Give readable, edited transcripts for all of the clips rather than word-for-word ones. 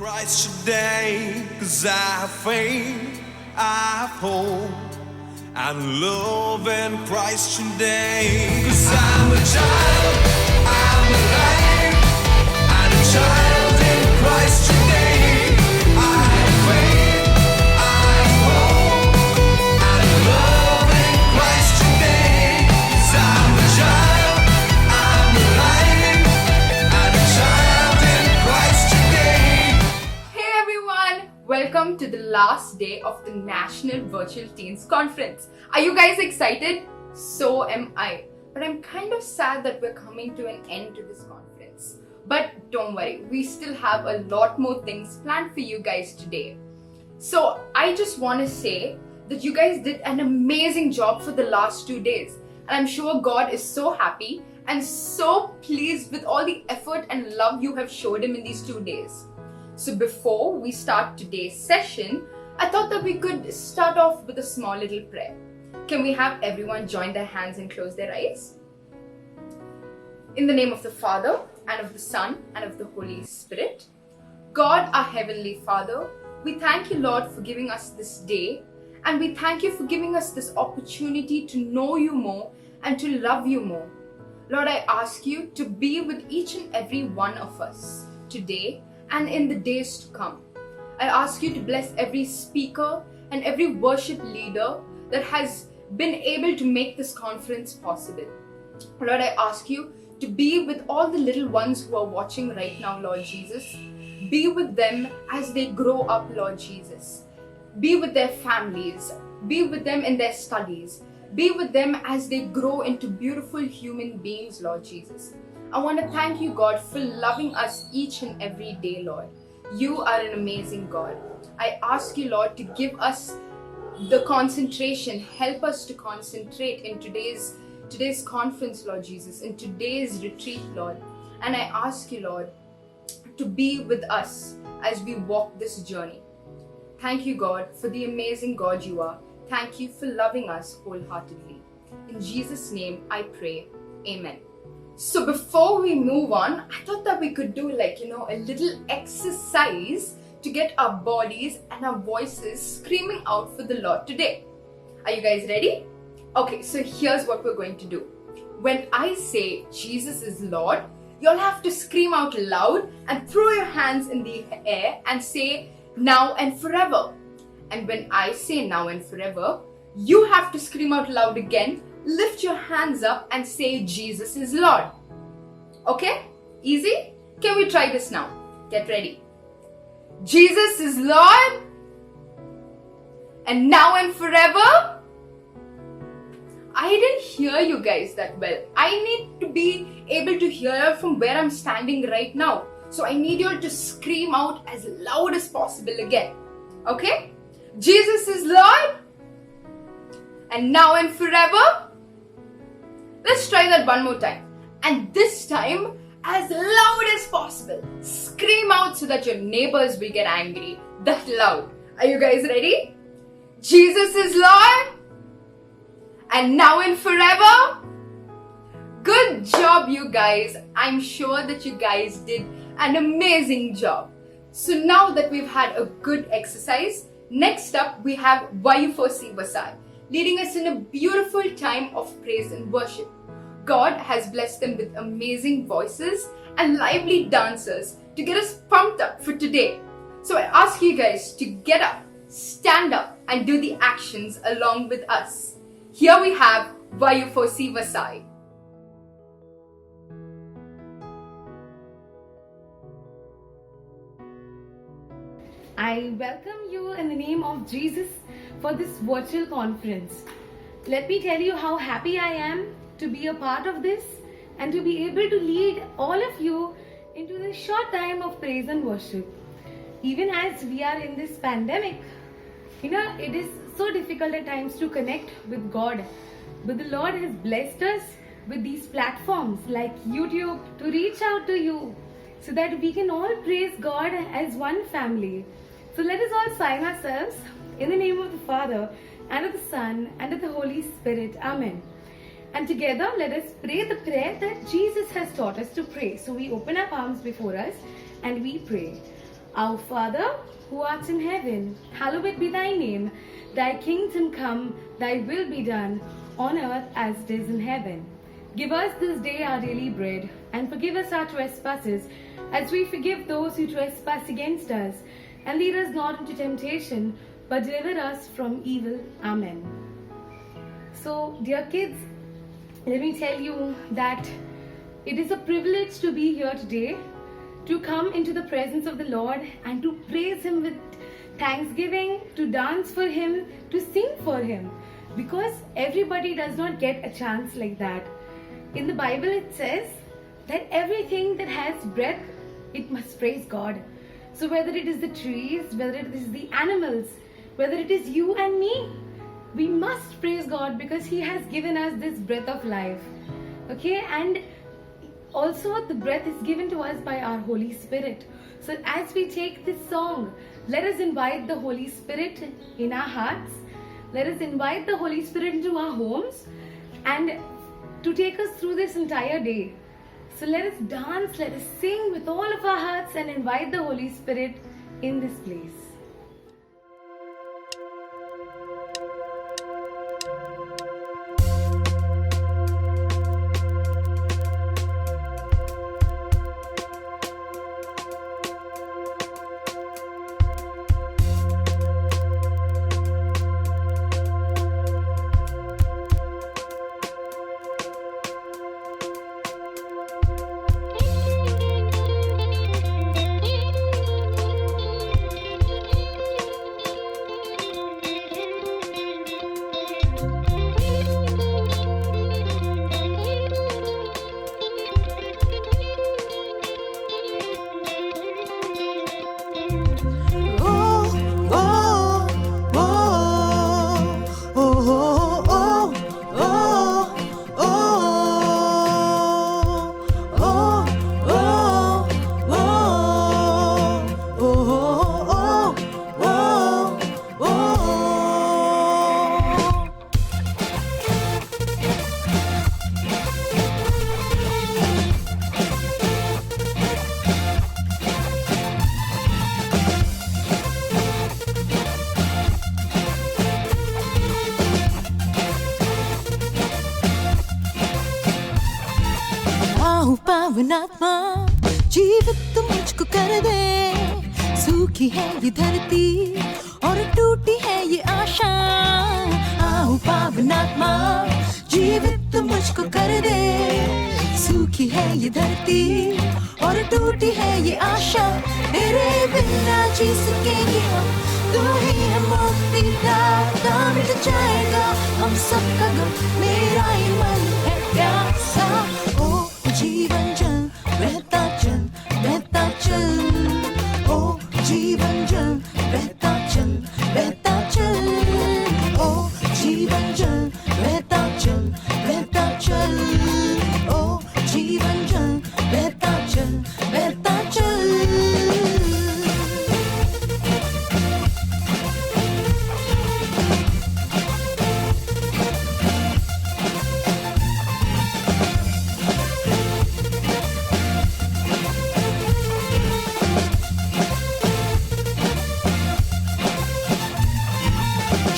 Christ today, 'cause I have faith, I have hope, and love in Christ today. 'Cause I'm a child, I'm alive, and a child in Christ today. I have faith, I have hope, and love in Christ today. 'Cause I'm a child, I'm alive, and a child in Chrisst today. Hey everyone! Welcome to the last day of the National Virtual Teens Conference. Are you guys excited? So am I. But I'm kind of sad that we're coming to an end to this conference. But don't worry, we still have a lot more things planned for you guys today. So I just want to say that you guys did an amazing job for the last 2 days. And I'm sure God is so happy and so pleased with all the effort and love you have showed Him in these 2 days. So before we start today's session, I thought that we could start off with a small little prayer. Can we have everyone join their hands and close their eyes? In the name of the Father, and of the Son, and of the Holy Spirit. God, our Heavenly Father, we thank you, Lord, for giving us this day, and we thank you for giving us this opportunity to know you more and to love you more. Lord, I ask you to be with each and every one of us today and in the days to come. I ask you to bless every speaker and every worship leader that has been able to make this conference possible. Lord, I ask you to be with all the little ones who are watching right now, Lord Jesus. Be with them as they grow up, Lord Jesus. Be with their families. Be with them in their studies. Be with them as they grow into beautiful human beings, Lord Jesus. I want to thank you, God, for loving us each and every day, Lord. You are an amazing God. I ask you, Lord, to give us the concentration. Help us to concentrate in today's conference, Lord Jesus, in today's retreat, Lord. And I ask you, Lord, to be with us as we walk this journey. Thank you, God, for the amazing God you are. Thank you for loving us wholeheartedly. In Jesus' name, I pray. Amen. So before we move on, I thought that we could do a little exercise to get our bodies and our voices screaming out for the Lord today. Are you guys ready? Okay, so here's what we're going to do. When I say Jesus is Lord, you'll have to scream out loud and throw your hands in the air and say now and forever. And when I say now and forever, you have to scream out loud again, lift your hands up and say Jesus is Lord. Okay? Easy? Can we try this now? Get ready. Jesus is Lord. And now and forever. I didn't hear you guys that well. I need to be able to hear from where I'm standing right now. So I need you all to scream out as loud as possible again. Okay? Jesus is Lord. And now and forever. Let's try that one more time. And this time, as loud as possible. Scream out so that your neighbors will get angry. That loud. Are you guys ready? Jesus is Lord. And now and forever. Good job, you guys. I'm sure that you guys did an amazing job. So now that we've had a good exercise, next up we have Vayufosi Vasai, leading us in a beautiful time of praise and worship. God has blessed them with amazing voices and lively dancers to get us pumped up for today. So I ask you guys to get up, stand up, and do the actions along with us. Here we have Vayufosi Vasai. I welcome you in the name of Jesus for this virtual conference. Let me tell you how happy I am to be a part of this and to be able to lead all of you into this short time of praise and worship. Even as we are in this pandemic, it is so difficult at times to connect with God. But the Lord has blessed us with these platforms like YouTube to reach out to you so that we can all praise God as one family. So let us all sign ourselves in the name of the Father and of the Son and of the Holy Spirit. Amen. And together let us pray the prayer that Jesus has taught us to pray. So we open our palms before us and we pray. Our Father, who art in heaven, hallowed be thy name. Thy kingdom come, thy will be done, on earth as it is in heaven. Give us this day our daily bread, and forgive us our trespasses, as we forgive those who trespass against us. And lead us not into temptation, but deliver us from evil. Amen. So, dear kids, let me tell you that it is a privilege to be here today, to come into the presence of the Lord and to praise Him with thanksgiving, to dance for Him, to sing for Him, because everybody does not get a chance like that. In the Bible it says that everything that has breath, it must praise God. So whether it is the trees, whether it is the animals, whether it is you and me, we must praise God because He has given us this breath of life. Okay, and also the breath is given to us by our Holy Spirit. So as we take this song, let us invite the Holy Spirit in our hearts. Let us invite the Holy Spirit into our homes and to take us through this entire day. So let us dance, let us sing with all of our hearts and invite the Holy Spirit in this place. पावनात्मा जीवित तो मुझको कर दे, सूखी है ये धरती और टूटी है ये आशा। आओ पावनात्मा जीवित तो मुझको कर दे, सूखी है ये धरती और टूटी है ये आशा। तेरे बिना जी सकेंगे हम, तू ही है मुक्ति दाता, मिट जाएगा हम सबका गम, मेरा ही मन है प्यासा। ओ जीवन जल बहता चल, बहता चल, ओ जीवन जल बहता चल, बहता चल, ओ जीवन जल बहता चल, बहता चल, ओ जीवन जल बहता चल, बहता चल।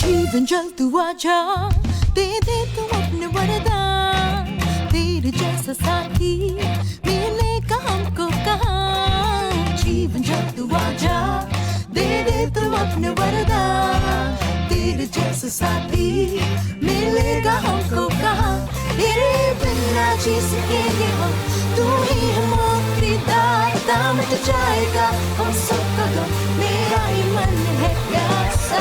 जीवन जल तू आजा, दे दे तू अपने वरदान, तेरे जैसा साथी मिलेगा हमको कहाँ। जीवन जल तू आजा, दे दे तू अपने वरदान, तेरे जैसा साथी मिलेगा हमको कहाँ। तेरे बिना जी सकेंगे हम, तू ही है मुक्ति दाता, मिट जाएगा हम सबका गम, मेरा ही मन है प्यासा।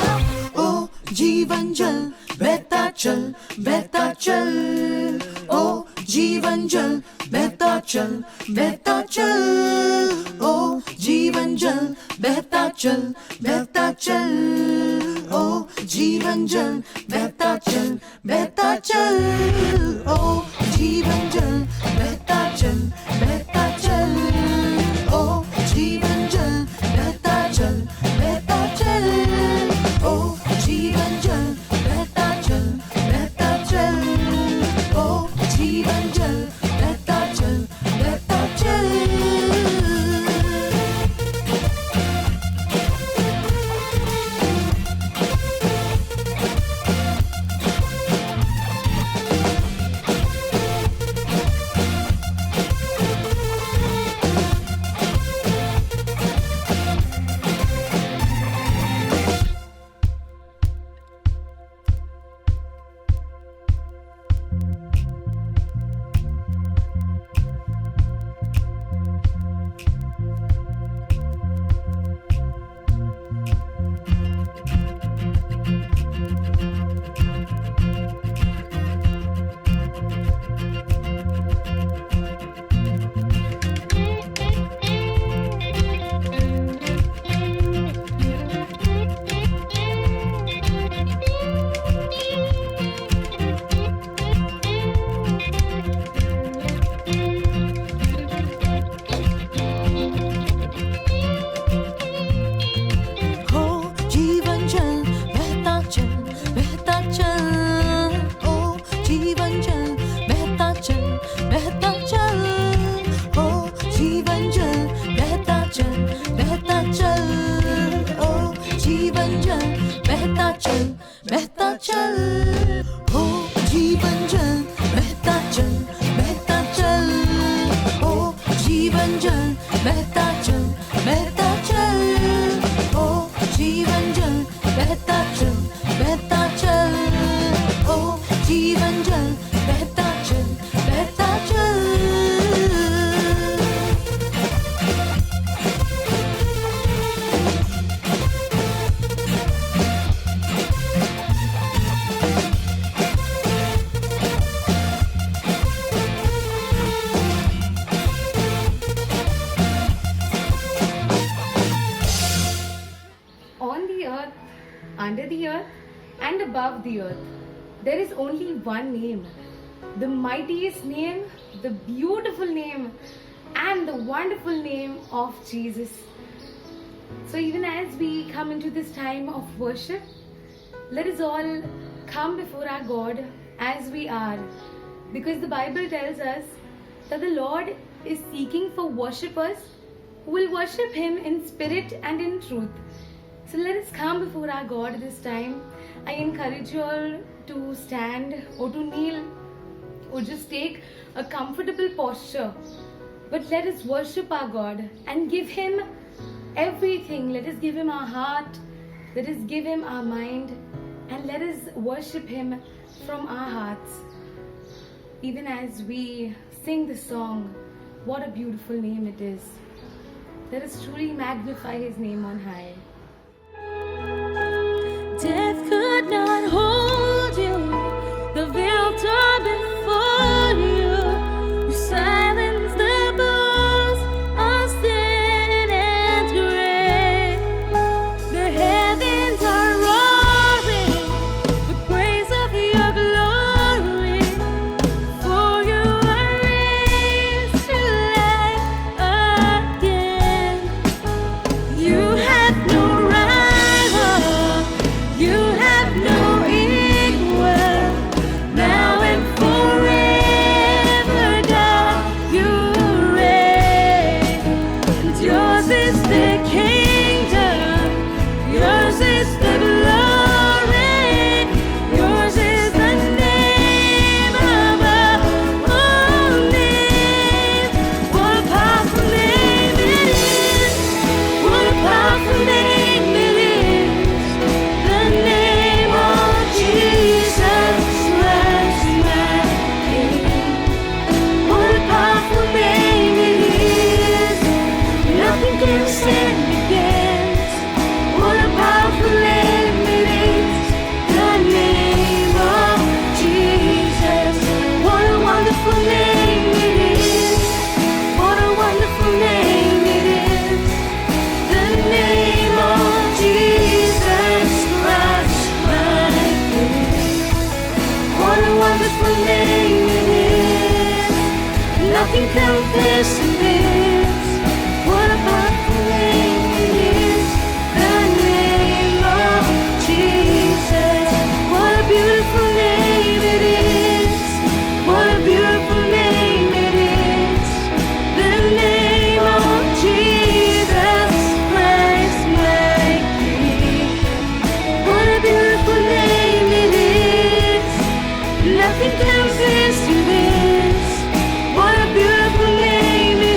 ओ जीवन जल बहता चल, बहता चल, ओ जीवन जल बहता चल, बहता चल, ओ जीवन जल बहता चल, बहता चल, ओ जीवन जल बहता चल, बहता चल, ओ जीवन जल बहता चल, बहता चल, ओ जीवन जल बहता चल, बहता चल, ओ जीवन जल बहता चल, बहता चल, ओ जीवन जल बहता चल, बहता चल। बहता चल बहता चल हो जीवन जल बहता चल बहता चल हो जीवन जल बहता चल बहता चल हो जीवन जल बहता चल बहता चल हो जीवन जल बहता चल बहता चल On the earth, under the earth, and above the earth, there is only one name. The mightiest name, the beautiful name, and the wonderful name of Jesus. So, even as we come into this time of worship, let us all come before our God as we are. Because the Bible tells us that the Lord is seeking for worshippers who will worship Him in spirit and in truth. So let us come before our God this time. I encourage you all to stand or to kneel or just take a comfortable posture. But let us worship our God and give Him everything. Let us give Him our heart. Let us give Him our mind. And let us worship Him from our hearts. Even as we sing the song, what a beautiful name it is. Let us truly magnify His name on high. Death could not hold you, the veil tore before you. You silenced the bones of sin and grave. The heavens are roaring the praise of your glory. For you are raised to life again. You have no rival. You have no equal, now and forever, God, you reign. And yours is the kingdom, yours is the glory, yours is the name above all names. What a powerful name it is! What a powerful name it is! The name of Jesus Christ, my King. What a powerful name it is. Nothing can stand against. What a powerful name it is. The name of Jesus. What a wonderful name it is. What a wonderful name it is. The name of Jesus Christ, my King. What a wonderful name it is. Nothing compares to this. What a powerful name it is. The name of Jesus. What a beautiful name it is. What a beautiful name it is. The name of Jesus Christ, my King. What a beautiful name it is. Nothing compares to this. What a beautiful name it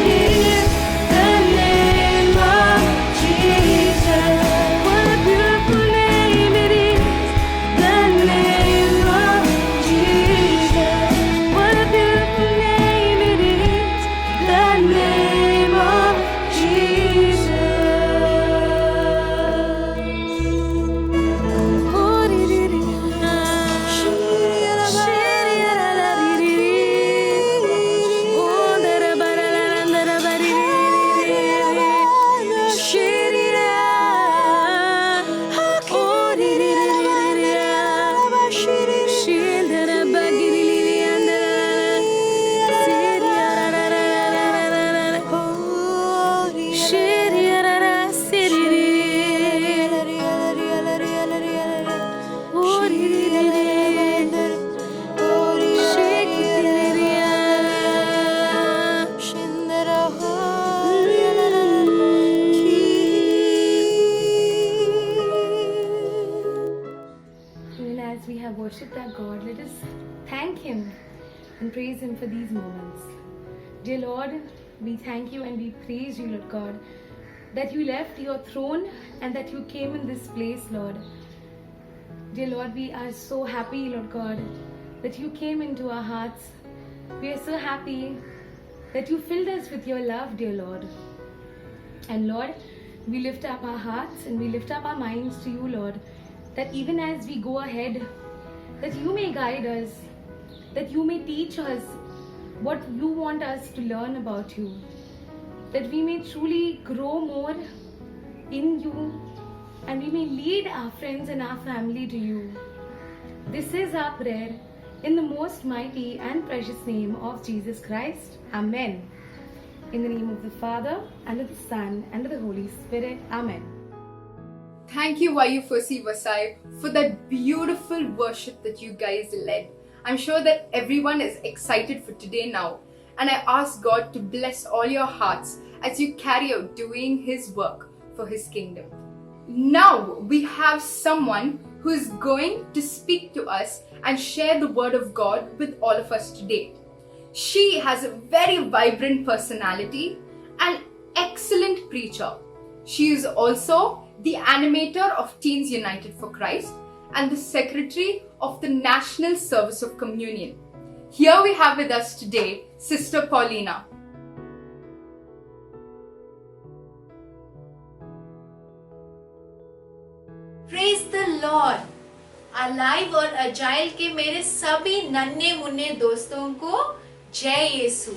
worship our God. Let us thank Him and praise Him for these moments. Dear Lord, we thank you and we praise you, Lord God, that you left your throne and that you came in this place, Lord. Dear Lord, we are so happy, Lord God, that you came into our hearts. We are so happy that you filled us with your love, dear Lord. And Lord, we lift up our hearts and we lift up our minds to you, Lord, that even as we go ahead, that you may guide us, that you may teach us what you want us to learn about you, that we may truly grow more in you and we may lead our friends and our family to you. This is our prayer in the most mighty and precious name of Jesus Christ. Amen. In the name of the Father, and of the Son, and of the Holy Spirit. Amen. Thank you, YU4C Vasai, for that beautiful worship that you guys led. I'm sure that everyone is excited for today now. And I ask God to bless all your hearts as you carry out doing His work for His kingdom. Now we have someone who is going to speak to us and share the word of God with all of us today. She has a very vibrant personality, an excellent preacher. She is also the animator of Teens United for Christ and the secretary of the National Service of Communion. Here we have with us today Sister Paulina. Praise the Lord! Alive और agile के मेरे सभी नन्हे मुन्ने दोस्तों को जय यीशु।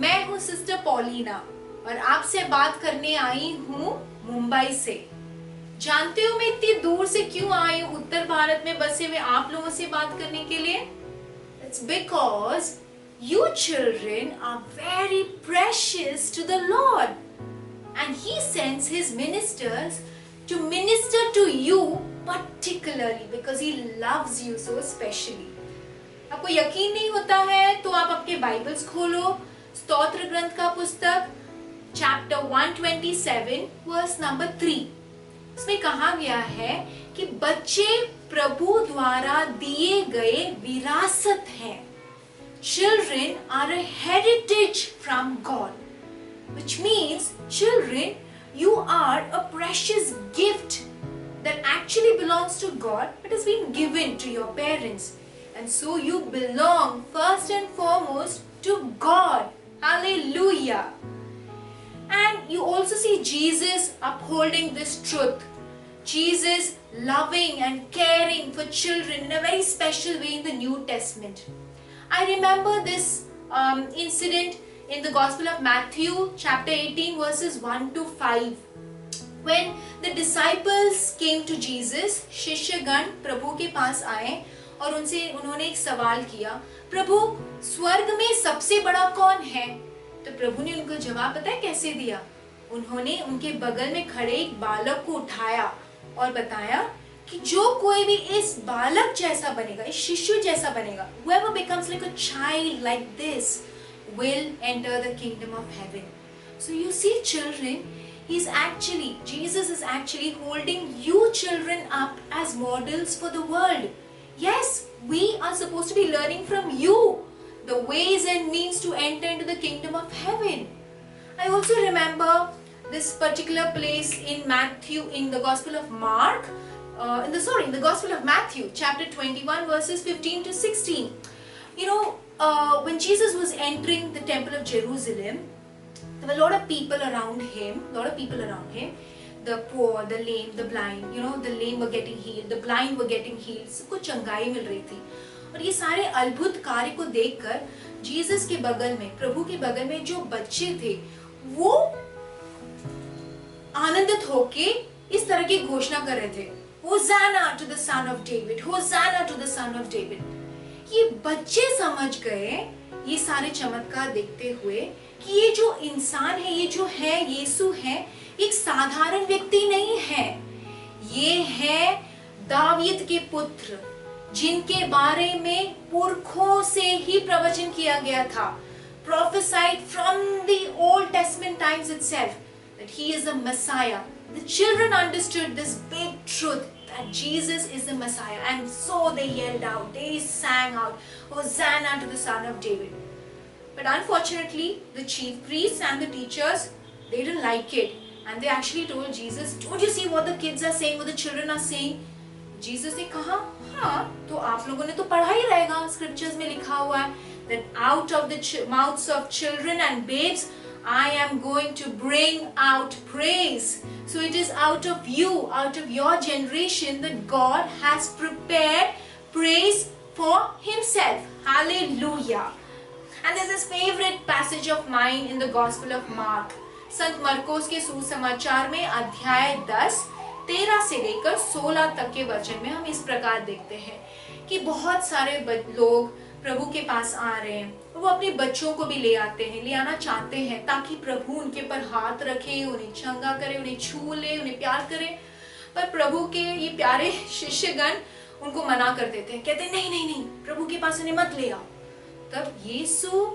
मैं हूँ सिस्टर पॉलिना और आपसे बात करने आई हूँ मुंबई से। जानते हो मैं इतनी दूर से क्यों आई हूँ उत्तर भारत में बसे हुए आप लोगों से बात करने के लिए? It's because you children are very precious to the Lord and He sends His ministers to minister to you particularly because He loves you so specially. आपको यकीन नहीं होता है तो आप अपने बाइबल्स खोलो, स्तोत्र ग्रंथ का पुस्तक चैप्टर 127 वर्स नंबर 3। इसमें कहा गया है कि बच्चे प्रभु द्वारा दिए गए विरासत हैं। Children are a heritage from God, which means children, you are a precious gift that actually belongs to God but has been given to your parents. And so you belong first and foremost to God. Hallelujah. And you also see Jesus upholding this truth. Jesus loving and caring for children in a very special way in the New Testament. I remember this incident in the Gospel of Matthew chapter 18 verses 1 to 5. When the disciples came to Jesus, शिष्यगण प्रभु के पास आए और उन्होंने एक सवाल किया, प्रभु स्वर्ग में सबसे बड़ा कौन है? तो प्रभु ने उनको जवाब पता है कैसे दिया? उन्होंने उनके बगल में खड़े एक बालक को उठाया और बताया कि जो कोई भी इस बालक जैसा बनेगा, इस शिशु जैसा बनेगा, whoever becomes like a child like this will enter the kingdom of heaven. So you see children, Jesus is actually holding you children up as models for the world. Yes, we are supposed to be learning from you the ways and means to enter into the kingdom of heaven. I also remember this particular place in Matthew, in the Gospel of Mark, in the Gospel of Matthew, chapter 21, verses 15 to 16. You know, when Jesus was entering the temple of Jerusalem, there were a lot of people around him. The poor, the lame, the blind. You know, the lame were getting healed, the blind were getting healed. सबको चंगाई मिल रही थी. और ये सारे अद्भुत कार्य को देखकर जीसस के बगल में, प्रभु के बगल में जो बच्चे थे, वो आनंदित होके इस तरह की घोषणा कर रहे थे, hosanna to the son of David, hosanna to the son of David. ये बच्चे समझ गए ये सारे चमत्कार देखते हुए कि ये जो इंसान है, ये जो है यीशु है, एक साधारण व्यक्ति नहीं है, ये है दाऊद के पुत्र जिनके बारे में पुरखों से ही प्रवचन किया गया था, prophesied from the Old Testament times itself that he is the Messiah, the children understood this big truth that Jesus is the Messiah, and so they yelled out, they sang out, Hosanna to the Son of David. But unfortunately, the chief priests and the teachers, they didn't like it, and they actually told Jesus, don't you see what the kids are saying, what the children are saying? Jesus ने कहा, हाँ, तो आप लोगों ने तो पढ़ा ही रहेगा, scriptures में लिखा हुआ है, that out of the mouths of children and babes, I am going to bring out praise. So it is out of you, out of your generation, that God has prepared praise for himself. Hallelujah. And there's this favorite passage of mine in the Gospel of Mark. संत मरकोस के सुसमाचार में अध्याय 10 13 से लेकर 16 तक के वचन में हम इस प्रकार देखते हैं कि बहुत सारे लोग प्रभु के पास आ रहे हैं, वो अपने बच्चों को भी ले आते हैं, ले आना चाहते हैं ताकि प्रभु उनके पर हाथ रखे, उन्हें चंगा करे, उन्हें छू ले, उन्हें प्यार करे। पर प्रभु के ये प्यारे शिष्यगण उनको मना कर देते हैं, कहते हैं नहीं नहीं नहीं, प्रभु के पास उन्हें मत ले आओ। तब यीशु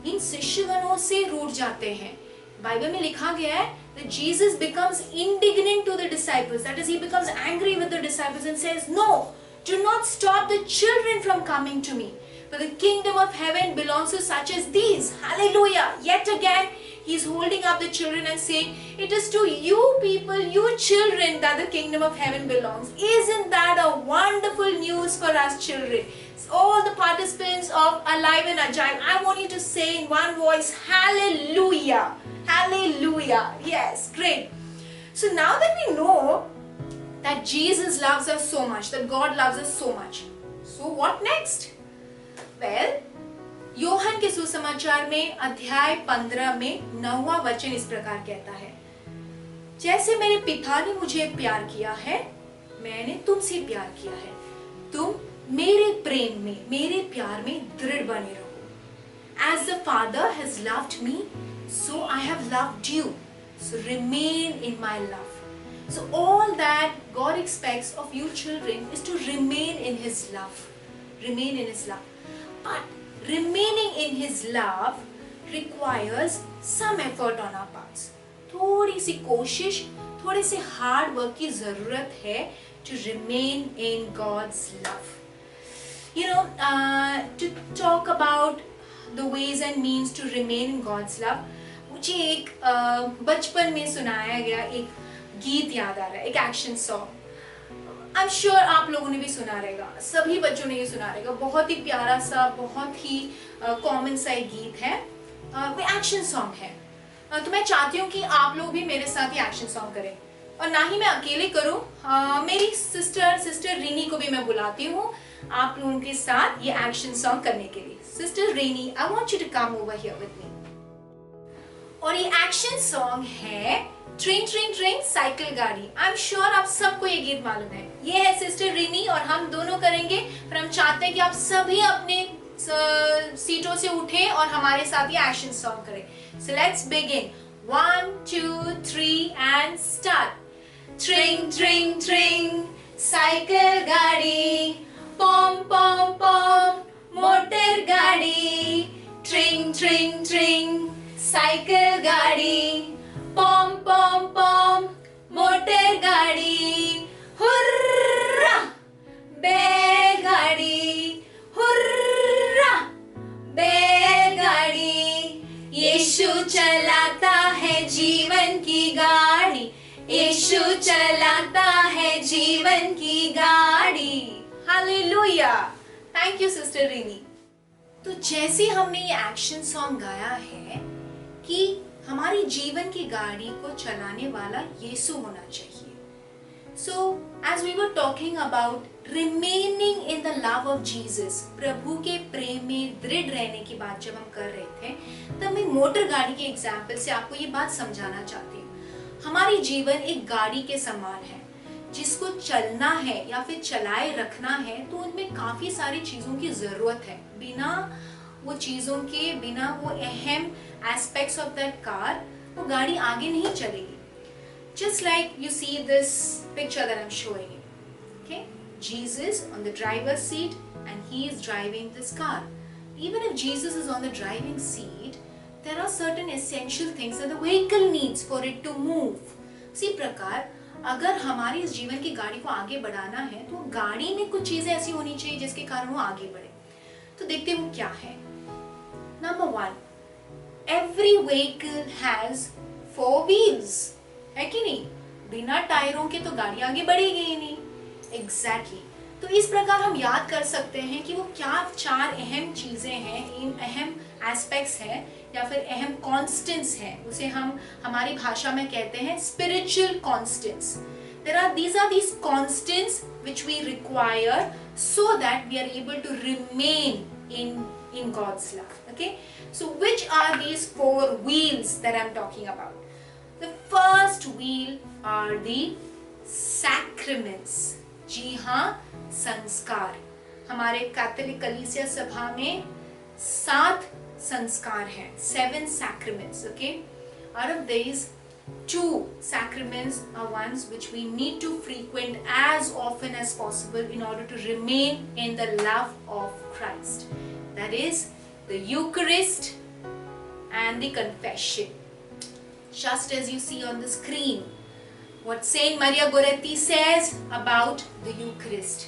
इन शिष्यगणों से रूठ जाते हैं। बाइबल में लिखा गया है that Jesus becomes indignant to the disciples, that is, he becomes angry with the disciples and says, no, do not stop the children from coming to me, for the kingdom of heaven belongs to such as these. Hallelujah. Yet again, he's holding up the children and saying, it is to you people, you children, that the kingdom of heaven belongs. Isn't that a wonderful news for us children? All the participants of Alive and Agile, I want you to say in one voice, hallelujah. Hallelujah. Yes, great. So now that we know that Jesus loves us so much, that God loves us so much, so what next? Well, Yohan के सुसमाचार में अध्याय 15 में 9वां वचन इस प्रकार कहता है, जैसे मेरे पिता ने मुझे प्यार किया है, मैंने तुमसे प्यार किया है, तुम मेरे प्रेम में, मेरे प्यार में दृढ़ बने रहो। As the Father has loved me, so I have loved you. So remain in my love. So all that God expects of you children is to remain in his love. Remain in his love. But remaining in his love requires some effort on our parts. थोड़ी सी कोशिश, थोड़े से hard work की ज़रूरत है to remain in God's love. You know, to talk about the ways and means to remain in God's love, मुझे एक बचपन में सुनाया गया एक गीत याद आ रहा है, एक action song. I am sure आप लोगों ने भी सुना रहेगा, सभी बच्चों ने ये सुना रहेगा। बहुत ही प्यारा सा, बहुत ही कॉमन सा एक गीत है, वो एक्शन सॉन्ग है। तो मैं चाहती हूँ कि आप लोग भी मेरे साथ ये एक्शन सॉन्ग करें, और ना ही मैं अकेले करूँ, मेरी सिस्टर रीनी को भी मैं बुलाती हूँ आप लोगों के साथ ये एक्शन सॉन्ग करने के लिए। Sister Renee, I want you to come over here with me. और ये एक्शन सॉन्ग है ट्रेन ट्रेन ट्रेन साइकिल गाड़ी। आई एम श्योर आप सबको ये गीत मालूम है। ये है सिस्टर रीनी और हम दोनों करेंगे, पर हम चाहते हैं कि आप सभी अपने सीटों से उठें और हमारे साथ ये एक्शन सॉन्ग करें। So let's begin. 1 2 3 and start. ट्रिंग ट्रिंग ट्रिंग साइकिल गाड़ी, पॉम पॉम पॉम मोटर गाड़ी, ट्रिंग ट्रिंग ट्रिंग साइकिल गाड़ी, पॉम पॉम पॉम मोटर गाड़ी, हुर्रा बैलगाड़ी, हुर्रा बैलगाड़ी, यीशु चलाता है जीवन की गाड़ी, यीशु चलाता है जीवन की गाड़ी। Hallelujah. Thank you sister René. तो जैसे हमने ये एक्शन सॉन्ग गाया है कि हमारी जीवन की गाड़ी को चलाने वाला यीशु होना चाहिए। So as we were talking about remaining in the love of Jesus, प्रभु के प्रेम में दृढ़ रहने की बात जब हम कर रहे थे, तब मैं मोटर गाड़ी के एग्जाम्पल से आपको ये बात समझाना चाहती हूँ। हमारी जीवन एक गाड़ी के समान है, जिसको चलना है या फिर चलाए रखना है तो उनमें काफी सारी चीजों की जरूरत है। बिना वो चीजों के, बिना वो अहम एस्पेक्ट्स ऑफ दैट कार, वो गाड़ी आगे नहीं चलेगी। Just like you see this picture that I'm showing you, okay? Jesus on the driver's seat and he is driving this car. Even if Jesus is on the driving seat, there are certain essential things that the vehicle needs for it to move. उसी प्रकार अगर हमारी इस जीवन की गाड़ी को आगे बढ़ाना है तो गाड़ी में कुछ चीजें ऐसी होनी चाहिए जिसके कारण वो आगे बढ़े। तो देखते हैं वो क्या है। Number 1, every vehicle has 4 wheels, है कि नहीं? बिना टायरों के तो गाड़ी आगे बढ़ेगी ही नहीं। एग्जैक्टली। तो इस प्रकार हम याद कर सकते हैं कि वो क्या 4 अहम चीजें हैं, इन अहम एस्पेक्ट्स हैं या फिर अहम कॉन्स्टेंट्स हैं, उसे हम हमारी भाषा में कहते हैं spiritual constants. these are these constants which we require so that we are able to remain in God's love. Okay, so which are these 4 wheels that I'm talking about? The first wheel are the sacraments. जी हाँ, संस्कार। हमारे Catholic कलीसिया सभा में 7 संस्कार हैं, 7 sacraments. Okay, out of these 2 sacraments are ones which we need to frequent as often as possible in order to remain in the love of Christ. That is the Eucharist and the confession. Just as you see on the screen, what Saint Maria Goretti says about the Eucharist.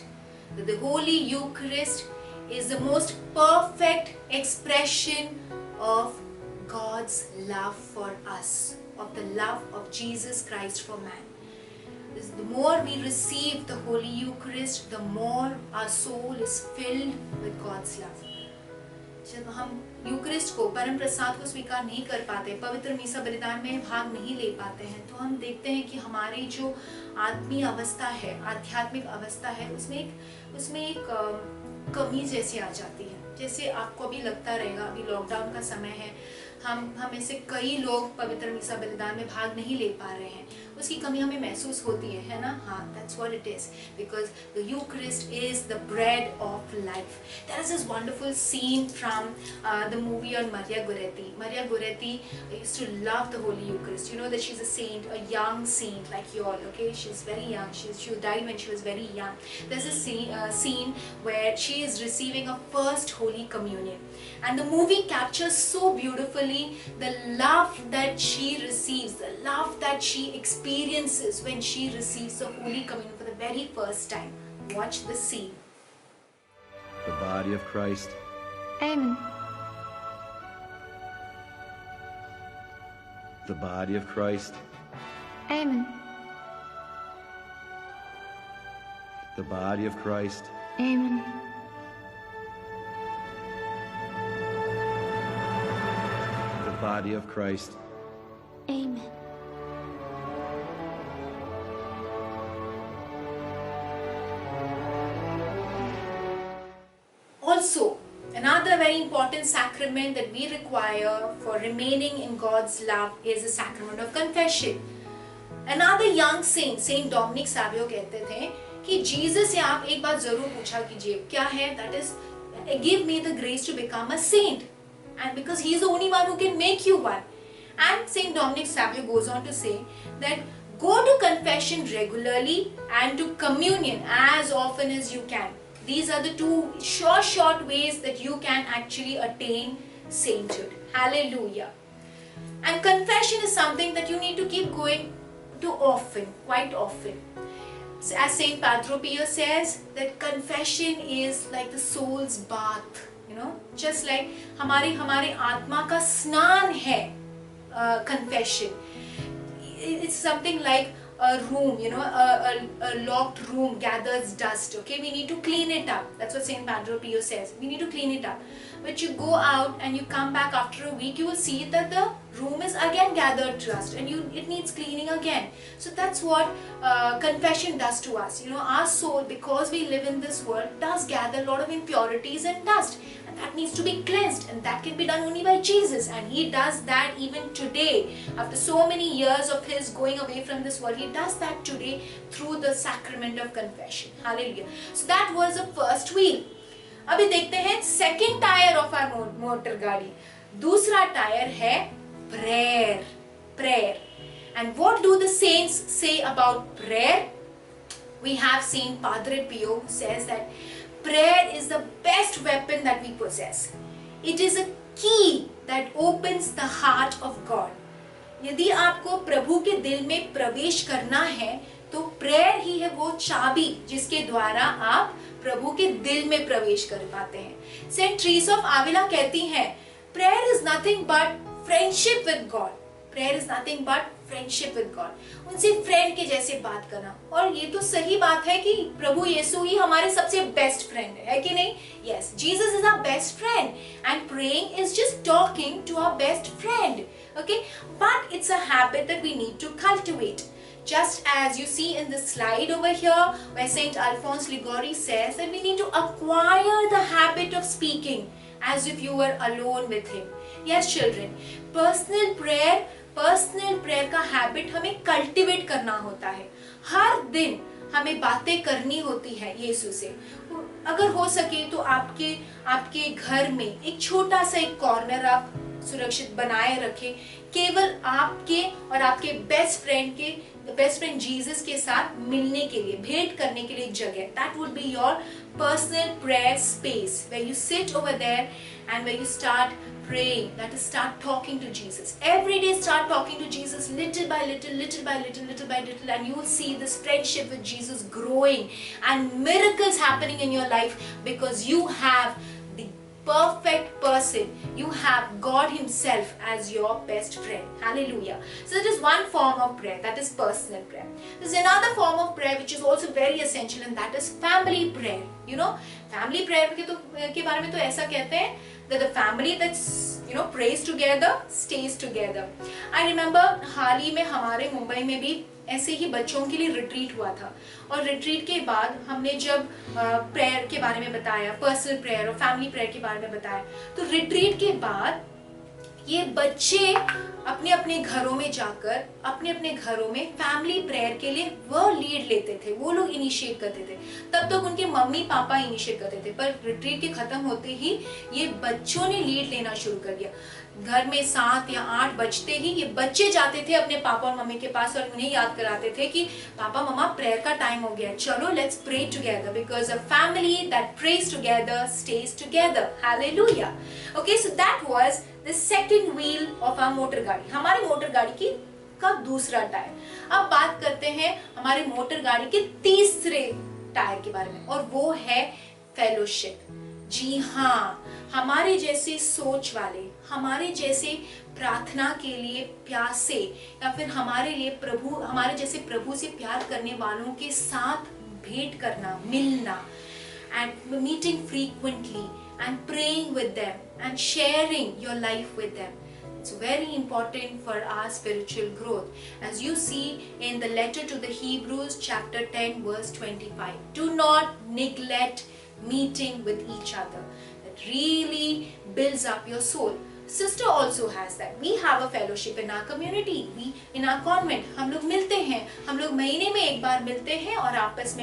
That the Holy Eucharist is the most perfect expression of God's love for us, of the love of Jesus Christ for man. The more we receive the Holy Eucharist, the more our soul is filled with God's love. जब हम Eucharist को, परम प्रसाद को स्वीकार नहीं कर पाते, पवित्र मीसा बलिदान में भाग नहीं ले पाते हैं, तो हम देखते हैं कि हमारी जो आत्मीय अवस्था है, आध्यात्मिक अवस्था है, उसमें एक कमी जैसी आ जाती है। जैसे आपको अभी लगता रहेगा, अभी लॉकडाउन का समय है, हम में से कई लोग पवित्र मीसा बलिदान में भाग नहीं ले पा रहे हैं, उसकी कमी हमें महसूस होती है ना? हाँ, that's what it is, because the Eucharist is the bread of life. There is this wonderful scene from the movie on Maria Goretti. Maria Goretti used to love the Holy Eucharist. You know that she's a saint, a young saint like you all. Okay, she's very young. She died when she was very young. There's a scene where she is receiving a first Holy Communion, and the movie captures so beautifully the love that she receives, the love that she experiences when she receives the Holy Communion for the very first time. Watch the scene. The body of Christ. Amen. The body of Christ. Amen. The body of Christ. Amen. The body of Christ. Amen. Also, another very important sacrament that we require for remaining in God's love is the sacrament of confession. Another young saint, Saint Dominic Savio, कहते थे कि Jesus से आप एक बात जरूर पूछा कीजिए, क्या है? That is, give me the grace to become a saint, and because he is the only one who can make you one. And Saint Dominic Savio goes on to say that go to confession regularly and to communion as often as you can. These are the 2 short ways that you can actually attain sainthood. Hallelujah. And confession is something that you need to keep going to often, quite often. As Saint Padre Pio says, that confession is like the soul's bath, you know, just like हमारे आत्मा का स्नान है confession. It's something like a room, you know, a locked room gathers dust. Okay, we need to clean it up. That's what Saint Padre Pio says. We need to clean it up. But you go out and you come back after a week, you will see that the room is again gathered dust, and it needs cleaning again. So that's what confession does to us. You know, our soul, because we live in this world, does gather a lot of impurities and dust, and that needs to be cleansed, and that can be done only by Jesus, and he does that even today. After so many years of his going away from this world, he does that today through the sacrament of confession. Hallelujah. So that was the first wheel. अभी देखते हैं second tyre of our motor गाड़ी. दूसरा tyre है prayer. And what do the saints say about prayer? We have seen Padre Pio who says that prayer is the best weapon that we possess. It is a key that opens the heart of God. यदि आपको प्रभु के दिल में प्रवेश करना है तो prayer ही है वो चाबी जिसके द्वारा आप प्रभु के दिल में प्रवेश कर पाते हैं। सेंट ट्रीसा ऑफ आविला कहती हैं, prayer is nothing but friendship with God. Prayer is nothing but friendship with God. उनसे फ्रेंड के जैसे बात करना। और ये तो सही बात है कि प्रभु यीशु ही हमारे सबसे बेस्ट फ्रेंड है कि नहीं? Yes, Jesus is our best friend and praying is just talking to our best friend. Okay, but it's a habit that we need to cultivate. Just as you see in the slide over here, where Saint Alphonse Liguori says that we need to acquire the habit of speaking as if you were alone with him. Yes, children, personal prayer का habit हमें cultivate करना होता है। हर दिन हमें बातें करनी होती है यीशु से। अगर हो सके तो आपके घर में एक छोटा सा एक कॉर्नर आप सुरक्षित बनाए रखें, केवल आपके और आपके बेस्ट फ्रेंड जीसस के साथ मिलने के लिए, भेंट करने के लिए एक जगह। That would be your personal prayer space where you sit over there and where you start praying, that is, start talking to Jesus. Every day start talking to Jesus little by little, and you will see this friendship with Jesus growing and miracles happening in your life because you have the perfect person. You have God himself as your best friend. Hallelujah. So that is one form of prayer, that is personal prayer. There is another form of prayer which is also very essential, and that is family prayer. You know, family prayer के बारे में तो ऐसा कहते हैं that the family that's prays together stays together. I remember हाल ही में हमारे मुंबई में भी ऐसे ही बच्चों के लिए रिट्रीट हुआ था, और रिट्रीट के बाद हमने जब प्रेयर के बारे में बताया, पर्सनल प्रेयर और फैमिली प्रेयर के बारे में बताया, तो रिट्रीट के बाद ये बच्चे अपने अपने घरों में जाकर अपने घरों में फैमिली प्रेयर के लिए वो लीड लेते थे, वो लोग इनिशिएट करते थे। तब तक उनके मम्मी पापा इनिशिएट करते थे, पर रिट्रीट के खत्म होते ही ये बच्चों ने लीड लेना शुरू कर दिया। घर में 7 या 8 बजते ही ये बच्चे जाते थे अपने पापा और मम्मी के पास और उन्हें याद कराते थे कि पापा मम्मा प्रेयर का टाइम हो गया, चलो let's pray together, because a family that prays together stays together. Hallelujah. Okay, so that was the second wheel of our motor गाड़ी, हमारे मोटर गाड़ी का दूसरा टायर। अब बात करते हैं हमारे मोटर गाड़ी के तीसरे टायर के बारे में, और वो है फेलोशिप। जी हाँ, हमारे जैसे सोच वाले, हमारे जैसे प्रार्थना के लिए प्यासे, या फिर हमारे जैसे प्रभु से प्यार करने वालों के साथ भेंट करना, मिलना, and meeting frequently and praying with them and sharing your life with them. It's very important for our spiritual growth. As you see in the letter to the Hebrews chapter 10 verse 25, do not neglect meeting with each other. That really builds up your soul. Sister also has that. We have a fellowship in our community. We in our convent, हम लोग मिलते हैं, हम लोग महीने में एक बार मिलते हैं और आपस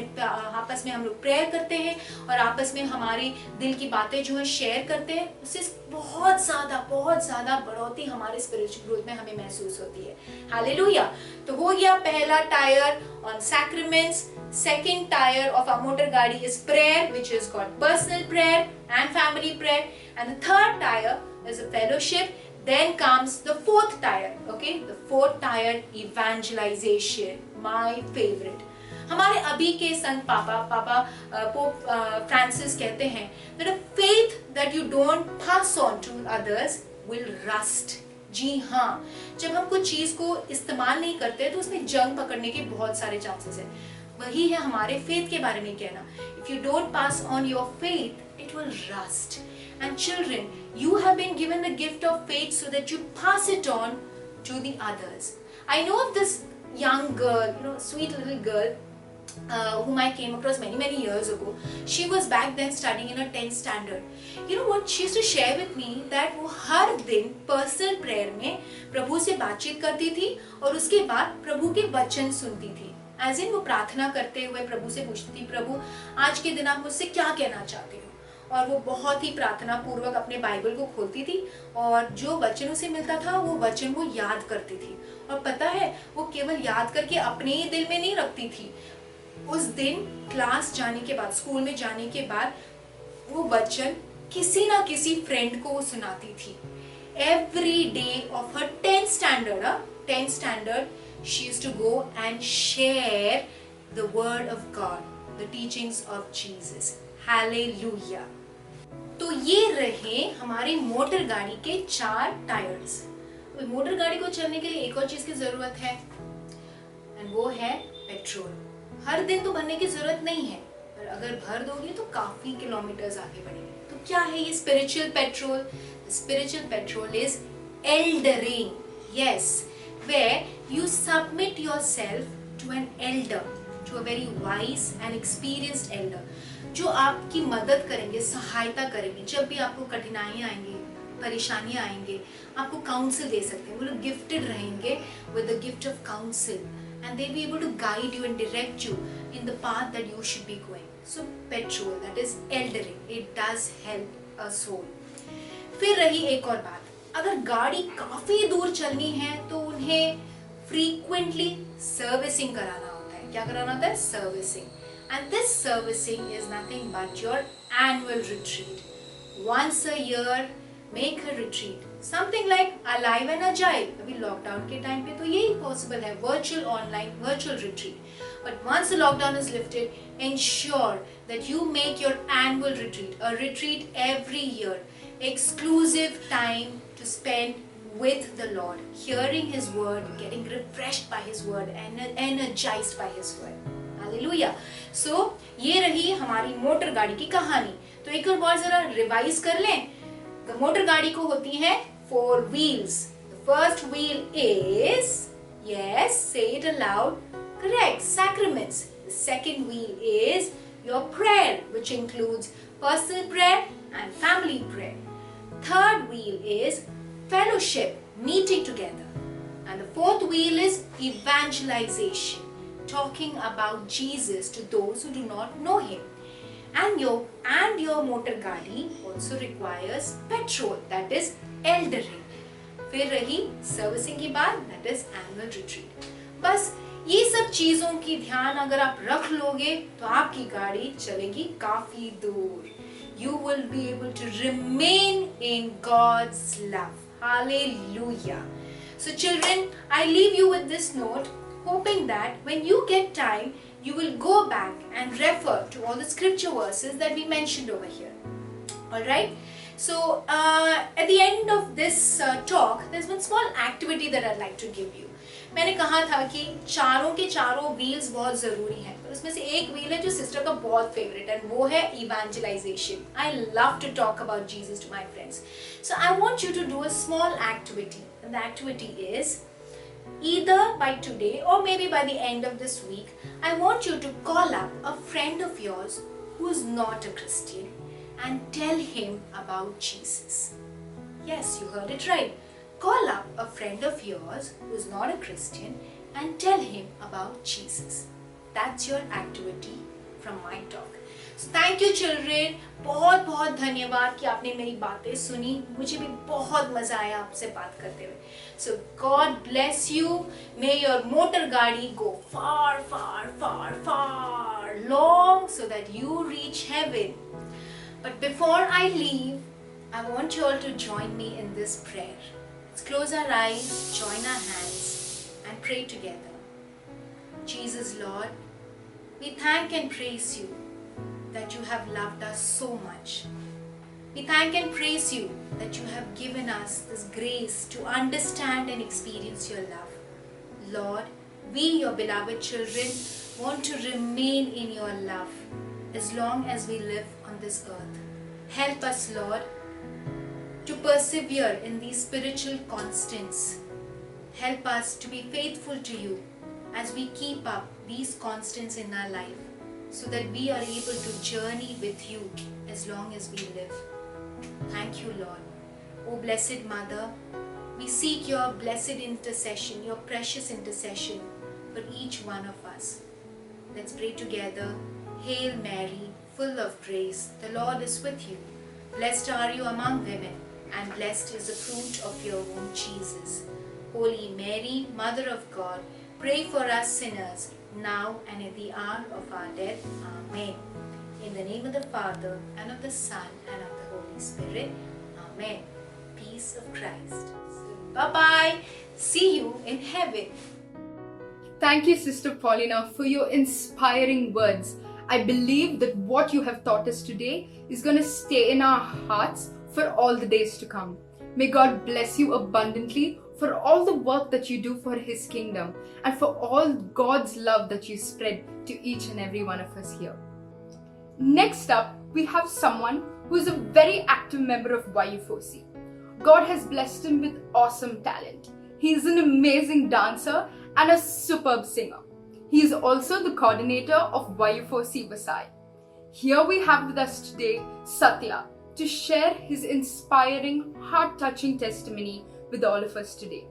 में हम लोग प्रेयर करते हैं और आपस में हमारी दिल की बातें जो है शेयर करते हैं। उससे बहुत ज़्यादा बढ़ोतरी हमारे स्पिरिचुअल ग्रोथ में हमें महसूस होती है। हालेलुया। तो हो गया पहला tire on sacraments. Second tire of our motor gadi is prayer, which is called personal prayer and family prayer, and the third tire is a fellowship. Then comes the fourth tire. Okay, the fourth tire, evangelization, my favorite. हमारे अभी के संत पापा pope Francis कहते हैं that a faith that you don't pass on to others will rust. जी हाँ, जब हम कुछ चीज को इस्तेमाल नहीं करते तो उसमें जंग पकड़ने के बहुत सारे चांसेस है। वही है हमारे फेथ के बारे में कहना, if you don't pass on your faith, it will rust. And children, you have been given the gift of faith so that you pass it on to the others. I know of this young girl, sweet little girl, whom I came across many years ago. She was back then studying in her 10th standard. You know what she used to share with me, that वो हर दिन personal prayer में प्रभु से बातचीत करती थी और उसके बाद प्रभु के वचन सुनती थी। As in वो प्रार्थना करते हुए प्रभु से पूछती थी, प्रभु आज के दिन आप मुझसे क्या कहना चाहते हो? और वो बहुत ही प्रार्थना पूर्वक अपने बाइबल को खोलती थी और जो वचन उसे मिलता था वो वचन वो याद करती थी। और पता है, वो केवल याद करके अपने ही दिल में नहीं रखती थी, उस दिन क्लास जाने के बाद, स्कूल में जाने के बाद वो वचन किसी ना किसी फ्रेंड को वो सुनाती थी। Every day of her 10th standard, 10th standard, she used to go and share the word of God, the teachings of Jesus. Hallelujah. तो ये रहे हमारी मोटर गाड़ी के 4 टायर्स। मोटर गाड़ी को चलने के लिए एक और चीज की जरूरत है, एंड वो है पेट्रोल। हर दिन तो भरने की जरूरत नहीं है, पर अगर भर दोगे तो काफी किलोमीटर्स आगे बढ़ेंगे। तो क्या है ये spiritual petrol? Spiritual petrol is eldering. Yes, where you submit yourself to an elder, to a very wise and experienced elder, जो आपकी मदद करेंगे, सहायता करेंगे। जब भी आपको कठिनाइयाँ आएंगी, परेशानियाँ आएंगे, आपको काउंसिल दे सकते हैं। वो लोग गिफ्टेड रहेंगे with the gift of counsel, and they'll be able to guide you and direct you in the path that you should be going. So petrol, that is eldering, it does help a soul. फिर रही एक और बात, अगर गाड़ी काफी दूर चलनी है तो उन्हें फ्रीक्वेंटली सर्विसिंग कराना होता है। क्या कराना होता है? Servicing. And this servicing is nothing but your annual retreat. Once a year make a retreat, something like alive and agile. अभी लॉकडाउन के टाइम पे तो यही पॉसिबल है, virtual online virtual retreat. But once the lockdown is lifted, ensure that you make your annual retreat, a retreat every year, exclusive time to spend with the Lord, hearing His word, getting refreshed by His word, and energized by His word. Hallelujah. So ये रही हमारी motor गाड़ी की कहानी। तो एक और बार जरा रिवाइज कर लें। तो मोटर गाड़ी को होती है 4 wheels. The first wheel is, yes, say it aloud, correct, sacraments. The second wheel is your prayer, which includes personal prayer and family prayer. Third wheel is fellowship, meeting together. And the fourth wheel is evangelization, talking about Jesus to those who do not know Him. And your motor gadi also requires petrol, that is eldering. फिर रही servicing की बात, that is annual retreat. बस ये सब चीजों की ध्यान अगर आप रख लोगे तो आपकी गाड़ी चलेगी काफी दूर। You will be able to remain in God's love. Hallelujah. So children, I leave you with this note, hoping that when you get time, you will go back and refer to all the scripture verses that we mentioned over here. Alright? So at the end of this talk, there's one small activity that I'd like to give you. मैंने कहा था कि चारों के चारों wheels बहुत जरूरी हैं, पर उसमें से एक व्हील है जो सिस्टर का बहुत फेवरेट है, वो है evangelisation. I love to talk about Jesus to my friends, so I want you to do a small activity, and the activity is either by today or maybe by the end of this week, I want you to call up a friend of yours who is not a Christian and tell him about Jesus. Yes, you heard it right. Call up a friend of yours who is not a Christian and tell him about Jesus. That's your activity from my talk. So thank you children. बहुत बहुत धन्यवाद कि आपने मेरी बातें सुनी। मुझे भी बहुत मजा आया आपसे बात करते हुए। So God bless you. May your motor गाड़ी go far, far, far, far long so that you reach heaven. But before I leave, I want you all to join me in this prayer. Let's close our eyes, join our hands, and pray together. Jesus, Lord, we thank and praise you that you have loved us so much. We thank and praise you that you have given us this grace to understand and experience your love. Lord, we, your beloved children, want to remain in your love as long as we live on this earth. Help us, Lord, to persevere in these spiritual constants. Help us to be faithful to you as we keep up these constants in our life, so that we are able to journey with you as long as we live. Thank you, Lord. O Blessed Mother, we seek your blessed intercession, your precious intercession for each one of us. Let's pray together. Hail Mary, full of grace, the Lord is with you. Blessed are you among women, and blessed is the fruit of your womb, Jesus. Holy Mary, Mother of God, pray for us sinners, now and at the hour of our death. Amen. In the name of the Father, and of the Son, and of the Holy Spirit. Amen. Peace of Christ. Bye bye. See you in heaven. Thank you, Sister Paulina, for your inspiring words. I believe that what you have taught us today is going to stay in our hearts for all the days to come. May God bless you abundantly for all the work that you do for His kingdom and for all God's love that you spread to each and every one of us here. Next up, we have someone who is a very active member of YU4C. God has blessed him with awesome talent. He is an amazing dancer and a superb singer. He is also the coordinator of YU4C Vasai. Here we have with us today Satya to share his inspiring, heart-touching testimony with all of us today.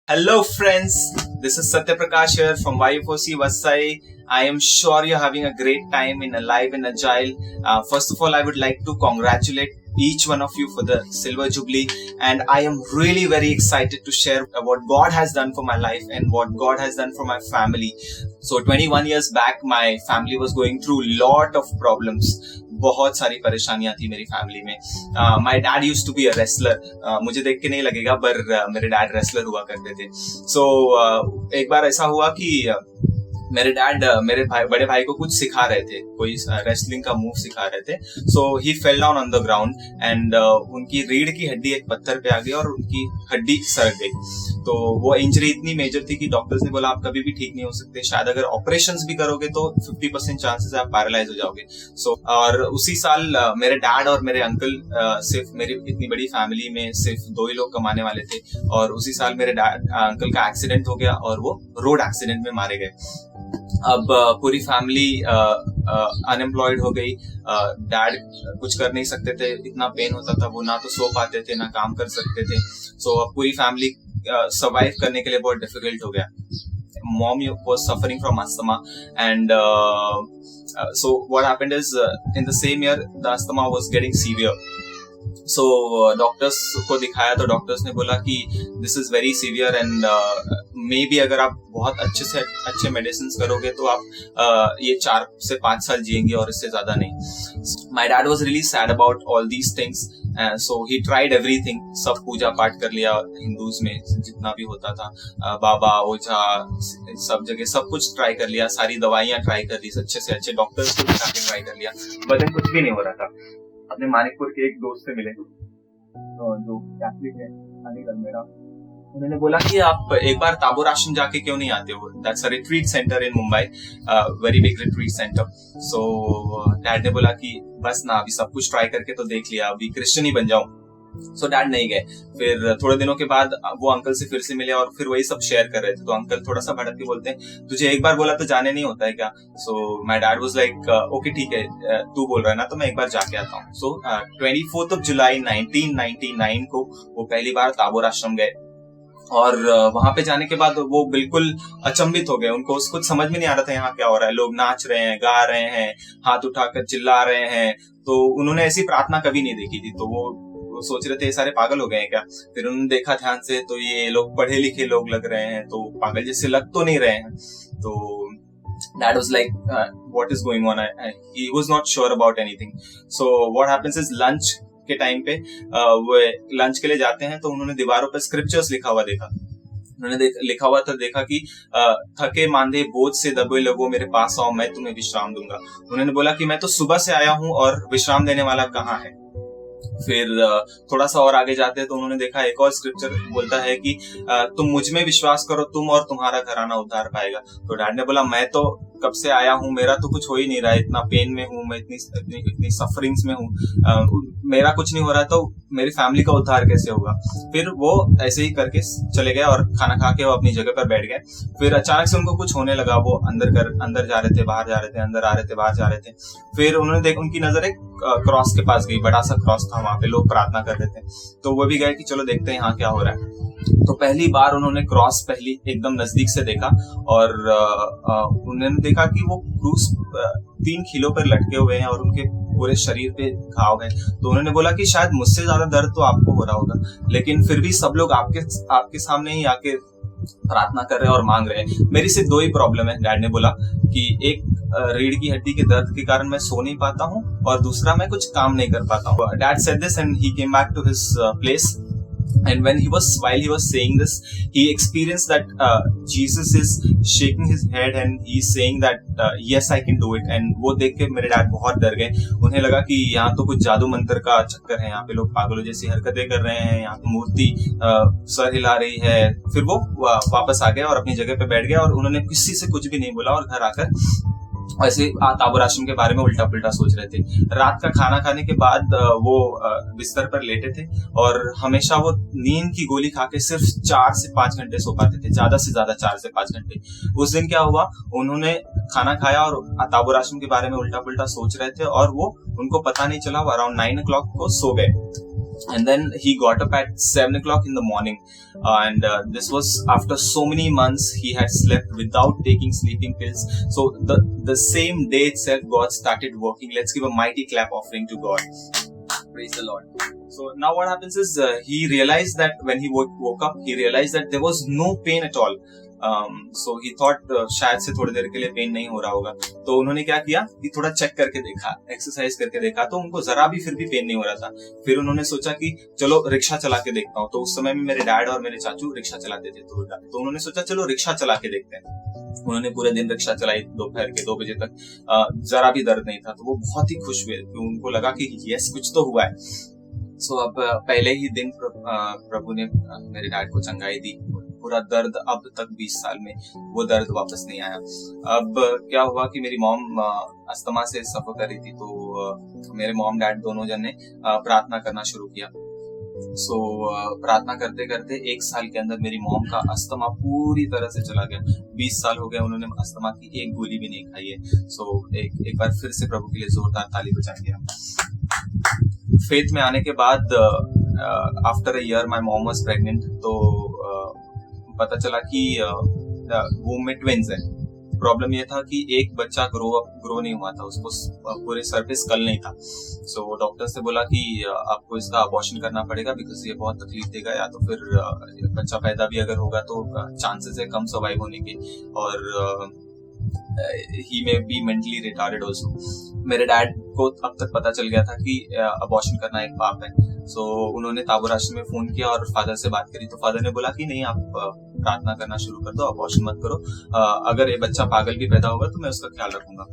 Hello friends, this is Satya Prakash here from YU4C Vasai. I am sure you're having a great time in Alive and Agile. First of all, I would like to congratulate each one of you for the Silver Jubilee, and I am really very excited to share what God has done for my life and what God has done for my family. So 21 years back, my family was going through lot of problems. बहुत सारी परेशानियां थी मेरी family में. My dad used to be a wrestler. मुझे देख के नहीं लगेगा पर मेरे डैड रेसलर हुआ करते थे. सो एक बार ऐसा हुआ कि मेरे डैड मेरे बड़े भाई को कुछ सिखा रहे थे, कोई रेसलिंग का मूव सिखा रहे थे. So he fell down on the ground and उनकी रीढ़ की हड्डी एक पत्थर पे आ गई और उनकी हड्डी सड़ गई. तो वो इंजरी इतनी मेजर थी कि डॉक्टर्स ने बोला आप कभी भी ठीक नहीं हो सकते, शायद अगर ऑपरेशंस भी करोगे तो 50% चांसेस आप पैरालाइज हो जाओगे. सो और उसी साल मेरे डैड और मेरे अंकल, सिर्फ मेरी इतनी बड़ी फैमिली में सिर्फ 2 ही लोग कमाने वाले थे, और उसी साल मेरे अंकल का एक्सीडेंट हो गया और वो रोड एक्सीडेंट में मारे गए. अब पूरी फैमिली अनएम्प्लॉयड हो गई. डैड कुछ कर नहीं सकते थे, इतना पेन होता था, वो ना तो सो पाते थे ना काम कर सकते थे. सो अब पूरी फैमिली सर्वाइव करने के लिए बहुत डिफिकल्ट हो गया. Mom was suffering from asthma, and so what happened is in the same year the asthma was getting severe. So doctors को दिखाया तो डॉक्टर्स ने बोला कि this is very severe and may be अगर आप बहुत अच्छे से अच्छे मेडिसिन करोगे तो आप ये 4 से 5 साल जिएंगे और इससे ज्यादा नहीं. My dad was really sad about all these things. So he tried everything. सब पूजा पाठ कर लिया हिंदूज में जितना भी होता था, बाबा ओझा सब जगह सब कुछ ट्राई कर लिया, सारी दवाइयां ट्राई कर ली, अच्छे से अच्छे डॉक्टर्स को दिखा के ट्राई कर लिया, बट कुछ भी नहीं हो रहा था. अपने मानिकपुर के एक दोस्त से मिले जो कैथलिक है, अनिल मेरा. उन्होंने बोला कि आप एक बार ताबोर आश्रम जाके क्यों नहीं आते हो. That's a retreat centre in Mumbai, very big retreat centre. So dad ने बोला कि बस ना अभी सब कुछ ट्राई करके तो देख लिया, अभी क्रिश्चियन ही बन जाऊं. सो डैड नहीं गए. फिर थोड़े दिनों के बाद वो अंकल से फिर से मिले और फिर वही सब शेयर कर रहे थे. तो अंकल थोड़ा सा भड़क के बोलते हैं तुझे एक बार बोला तो जाने नहीं होता है क्या. So my dad was like okay ठीक है, तू बोल रहा है ना तो मैं एक बार जाके आता हूँ. सो 24 जुलाई 1999 को वो पहली बार ताबोर आश्रम गए, और वहां पे जाने के बाद वो बिल्कुल अचंभित हो गए. उनको कुछ समझ में नहीं आ रहा था यहाँ क्या हो रहा है. लोग नाच रहे हैं, गा रहे हैं, हाथ उठाकर चिल्ला रहे हैं. तो उन्होंने ऐसी प्रार्थना कभी नहीं देखी थी. तो वो सोच रहे थे ये सारे पागल हो गए हैं क्या. फिर उन्होंने देखा ध्यान से तो ये लोग पढ़े लिखे लोग लग रहे हैं, तो पागल जैसे लग तो नहीं रहे हैं. तो Dad was like, what is going on? He was not sure about anything. So what happens is lunch के टाइम पे वो लंच के लिए जाते हैं तो उन्होंने दीवारों पर स्क्रिप्चर्स लिखा हुआ देखा. उन्होंने लिखा हुआ था देखा कि थके मांदे बोझ से दबे लोगों मेरे पास आओ मैं तुम्हें विश्राम दूंगा. उन्होंने बोला कि मैं तो सुबह से आया हूँ और विश्राम देने वाला कहाँ है. फिर थोड़ा सा और आगे जाते हैं तो उन्होंने देखा एक और स्क्रिप्चर बोलता है कि तुम मुझ में विश्वास करो, तुम और तुम्हारा घराना उद्धार पाएगा. तो डैड ने बोला मैं तो कब से आया हूँ, मेरा तो कुछ हो ही नहीं रहा है, इतना पेन में हूँ मैं, इतनी सफरिंग्स में हूँ, मेरा कुछ नहीं हो रहा है, तो मेरी फैमिली का उद्धार कैसे होगा. फिर वो ऐसे ही करके चले गए और खाना खा के वो अपनी जगह पर बैठ गए. फिर अचानक से उनको कुछ होने लगा. वो अंदर जा रहे थे, बाहर जा रहे थे, अंदर आ रहे थे, बाहर जा रहे थे. फिर उन्होंने देखा उनकी नजर एक क्रॉस के पास गई. बड़ा सा क्रॉस था, वहां पे लोग प्रार्थना कर रहे थे. तो वो भी गए कि चलो देखते हैं यहाँ क्या हो रहा है. तो पहली बार उन्होंने क्रॉस एकदम नजदीक से देखा और उन्होंने देखा कि वो क्रूस 3 खीलों पर लटके हुए हैं और उनके पूरे शरीर पे घाव है. तो उन्होंने बोला कि शायद मुझसे ज्यादा दर्द तो आपको हो रहा होगा, लेकिन फिर भी सब लोग आपके सामने ही आके प्रार्थना कर रहे हैं और मांग रहे हैं। मेरी सिर्फ 2 ही प्रॉब्लम है, डैड ने बोला कि एक रीढ़ की हड्डी के दर्द के कारण मैं सो नहीं पाता हूँ और दूसरा मैं कुछ काम नहीं कर पाता हूँ। Dad said this and he came back to his place. And while he was saying this, he experienced that Jesus is shaking his head and he's saying that yes, I can do it. And वो देख के मेरे dad बहुत डर गए. उन्हें लगा कि यहाँ तो कुछ जादू मंत्र का चक्कर है, यहाँ पे लोग पागलों जैसी हरकतें कर रहे हैं, यहाँ तो मूर्ति सर हिला रही है. फिर वो वापस आ गया और अपनी जगह पे बैठ गया और उन्होंने किसी से कुछ भी नहीं बोला और घर आकर ऐसे ताबोर आश्रम के बारे में उल्टा पुल्टा सोच रहे थे. रात का खाना खाने के बाद वो बिस्तर पर लेटे थे और हमेशा वो नींद की गोली खा के सिर्फ 4 से 5 घंटे सो पाते थे, ज्यादा से ज्यादा 4 से 5 घंटे. उस दिन क्या हुआ, उन्होंने खाना खाया और ताबोर आश्रम के बारे में उल्टा पुल्टा सोच रहे थे और वो उनको पता नहीं चला, वो अराउंड 9 o'clock को सो गए. And then he got up at 7 o'clock in the morning, and this was after so many months he had slept without taking sleeping pills. So the same day itself God started working. Let's give a mighty clap offering to God. Praise the Lord. So now what happens is he realized that when he woke up, he realized that there was no pain at all. So he thought शायद से थोड़ी देर के लिए pen नहीं हो रहा होगा. तो उन्होंने क्या किया कि थोड़ा चेक करके देखा, एक्सरसाइज करके देखा, तो उनको जरा भी फिर भी पेन नहीं हो रहा था. फिर उन्होंने सोचा कि चलो रिक्शा चला के देखता हूँ. तो उस समय में मेरे डैड और मेरे चाचू रिक्शा चलाते थे, तो उन्होंने सोचा चलो रिक्शा चला के देखते हैं. उन्होंने पूरे दिन रिक्शा चलाई, दोपहर के 2 बजे तक, जरा भी दर्द नहीं था. तो वो बहुत ही खुश हुए, उनको लगा कि यस कुछ तो हुआ है. सो अब पहले ही दिन प्रभु ने मेरे डैड को चंगाई दी. पूरा दर्द अब तक 20 साल में वो दर्द वापस नहीं आया. अब क्या हुआ कि मेरी मॉम अस्थमा से सफर कर रही थी, तो मेरे मॉम डैड दोनों जन ने प्रार्थना करना शुरू किया. सो प्रार्थना करते करते 1 साल के अंदर मेरी मॉम का अस्थमा पूरी तरह से चला गया. 20 साल हो गए, उन्होंने अस्थमा की एक गोली भी नहीं खाई है. सो एक बार फिर से प्रभु के लिए जोरदार ताली बजाएंगे. फेथ में आने के बाद after a year my mom was pregnant. तो पता चला कि वूम में ट्विंस है. प्रॉब्लम ये था कि एक बच्चा ग्रो नहीं हुआ था, उसको पूरे सरफेस स्कल नहीं था. सो डॉक्टर से बोला कि आपको इसका अबॉर्शन करना पड़ेगा, बिकॉज ये बहुत तकलीफ देगा, या तो फिर बच्चा पैदा भी अगर होगा तो चांसेस है कम सर्वाइव होने के, और he may be mentally retarded also. मेरे डैड को अब तक पता चल गया था कि अबॉर्शन करना एक पाप है. सो उन्होंने ताबोर आश्रम में फोन किया और फादर से बात करी. तो फादर ने बोला कि नहीं, आप प्रार्थना करना शुरू कर दो, अबॉर्शन मत करो. अगर ये बच्चा पागल भी पैदा होगा तो मैं उसका ख्याल रखूंगा.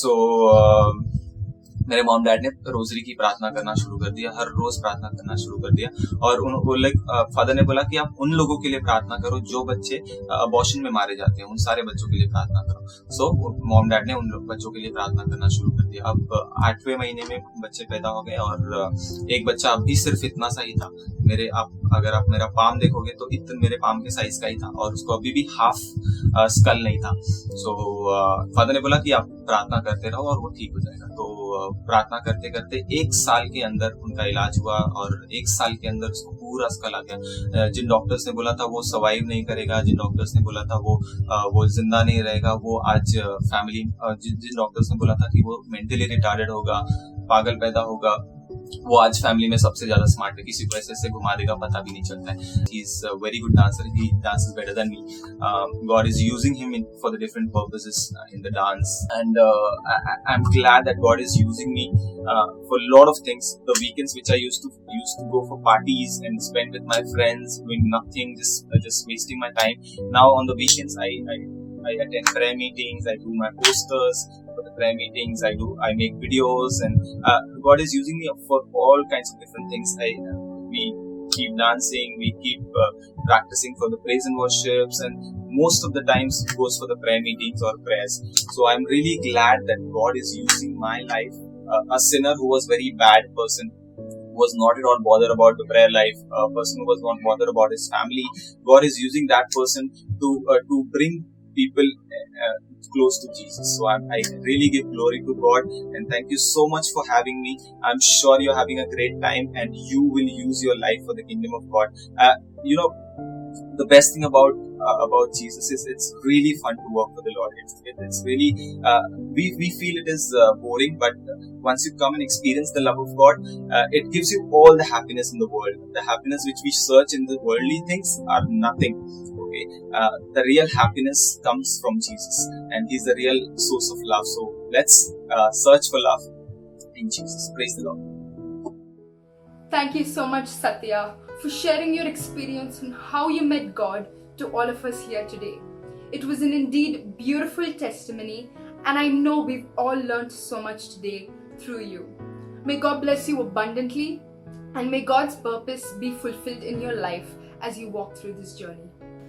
सो मेरे मॉम डैड ने रोजरी की प्रार्थना करना शुरू कर दिया, हर रोज प्रार्थना करना शुरू कर दिया. और फादर ने बोला कि आप उन लोगों के लिए प्रार्थना करो जो बच्चे अबॉर्शन में मारे जाते हैं, उन सारे बच्चों के लिए प्रार्थना करो. सो मॉम डैड ने उन बच्चों के लिए प्रार्थना करना शुरू कर दिया. अब 8वें महीने में बच्चे पैदा हो गए और एक बच्चा अभी सिर्फ इतना सा ही था. अगर आप मेरा पाम देखोगे तो इतना मेरे पाम के साइज का ही था और उसको अभी भी हाफ स्कल नहीं था. सो फादर ने बोला कि आप प्रार्थना करते रहो और वो ठीक हो जाएगा. तो प्रार्थना करते करते 1 साल के अंदर उनका इलाज हुआ और 1 साल के अंदर उसको पूरा स्कल आ गया. जिन डॉक्टर्स ने बोला था वो सर्वाइव नहीं करेगा, जिन डॉक्टर्स ने बोला था वो जिंदा नहीं रहेगा, वो आज फैमिली, जिन डॉक्टर्स ने बोला था कि वो मेंटली रिटार्डेड होगा, पागल पैदा होगा, वो आज फैमिली में सबसे ज्यादा स्मार्ट है. किसी को ऐसे घुमा देगा पता भी नहीं चलता है. He is a very good dancer, he dances better than me. God is using him for the different purposes in the dance, and I'm glad that God is using me for a lot of things. The weekends which I used to go for parties and spend with my friends doing nothing, just wasting my time. Now on the weekends I attend prayer meetings, I do my posters for the prayer meetings, I make videos, and God is using me for all kinds of different things. We keep dancing, we keep practicing for the praise and worships, and most of the times it goes for the prayer meetings or prayers. So I'm really glad that God is using my life, a sinner who was very bad person, was not at all bothered about the prayer life, a person who was not bothered about his family. God is using that person to bring people close to Jesus. So I really give glory to God, and thank you so much for having me. I'm sure you're having a great time and you will use your life for the kingdom of God. The best thing about Jesus is it's really fun to work for the Lord. It's really we feel it is boring, but once you come and experience the love of God, it gives you all the happiness in the world. The happiness which we search in the worldly things are nothing. Okay, the real happiness comes from Jesus, and He's the real source of love. So let's search for love in Jesus. Praise the Lord. Thank you so much, Satya, for sharing your experience and how you met God to all of us here today. It was an indeed beautiful testimony, and I know we've all learned so much today through you. May God bless you abundantly, and may God's purpose be fulfilled in your life as you walk through this journey.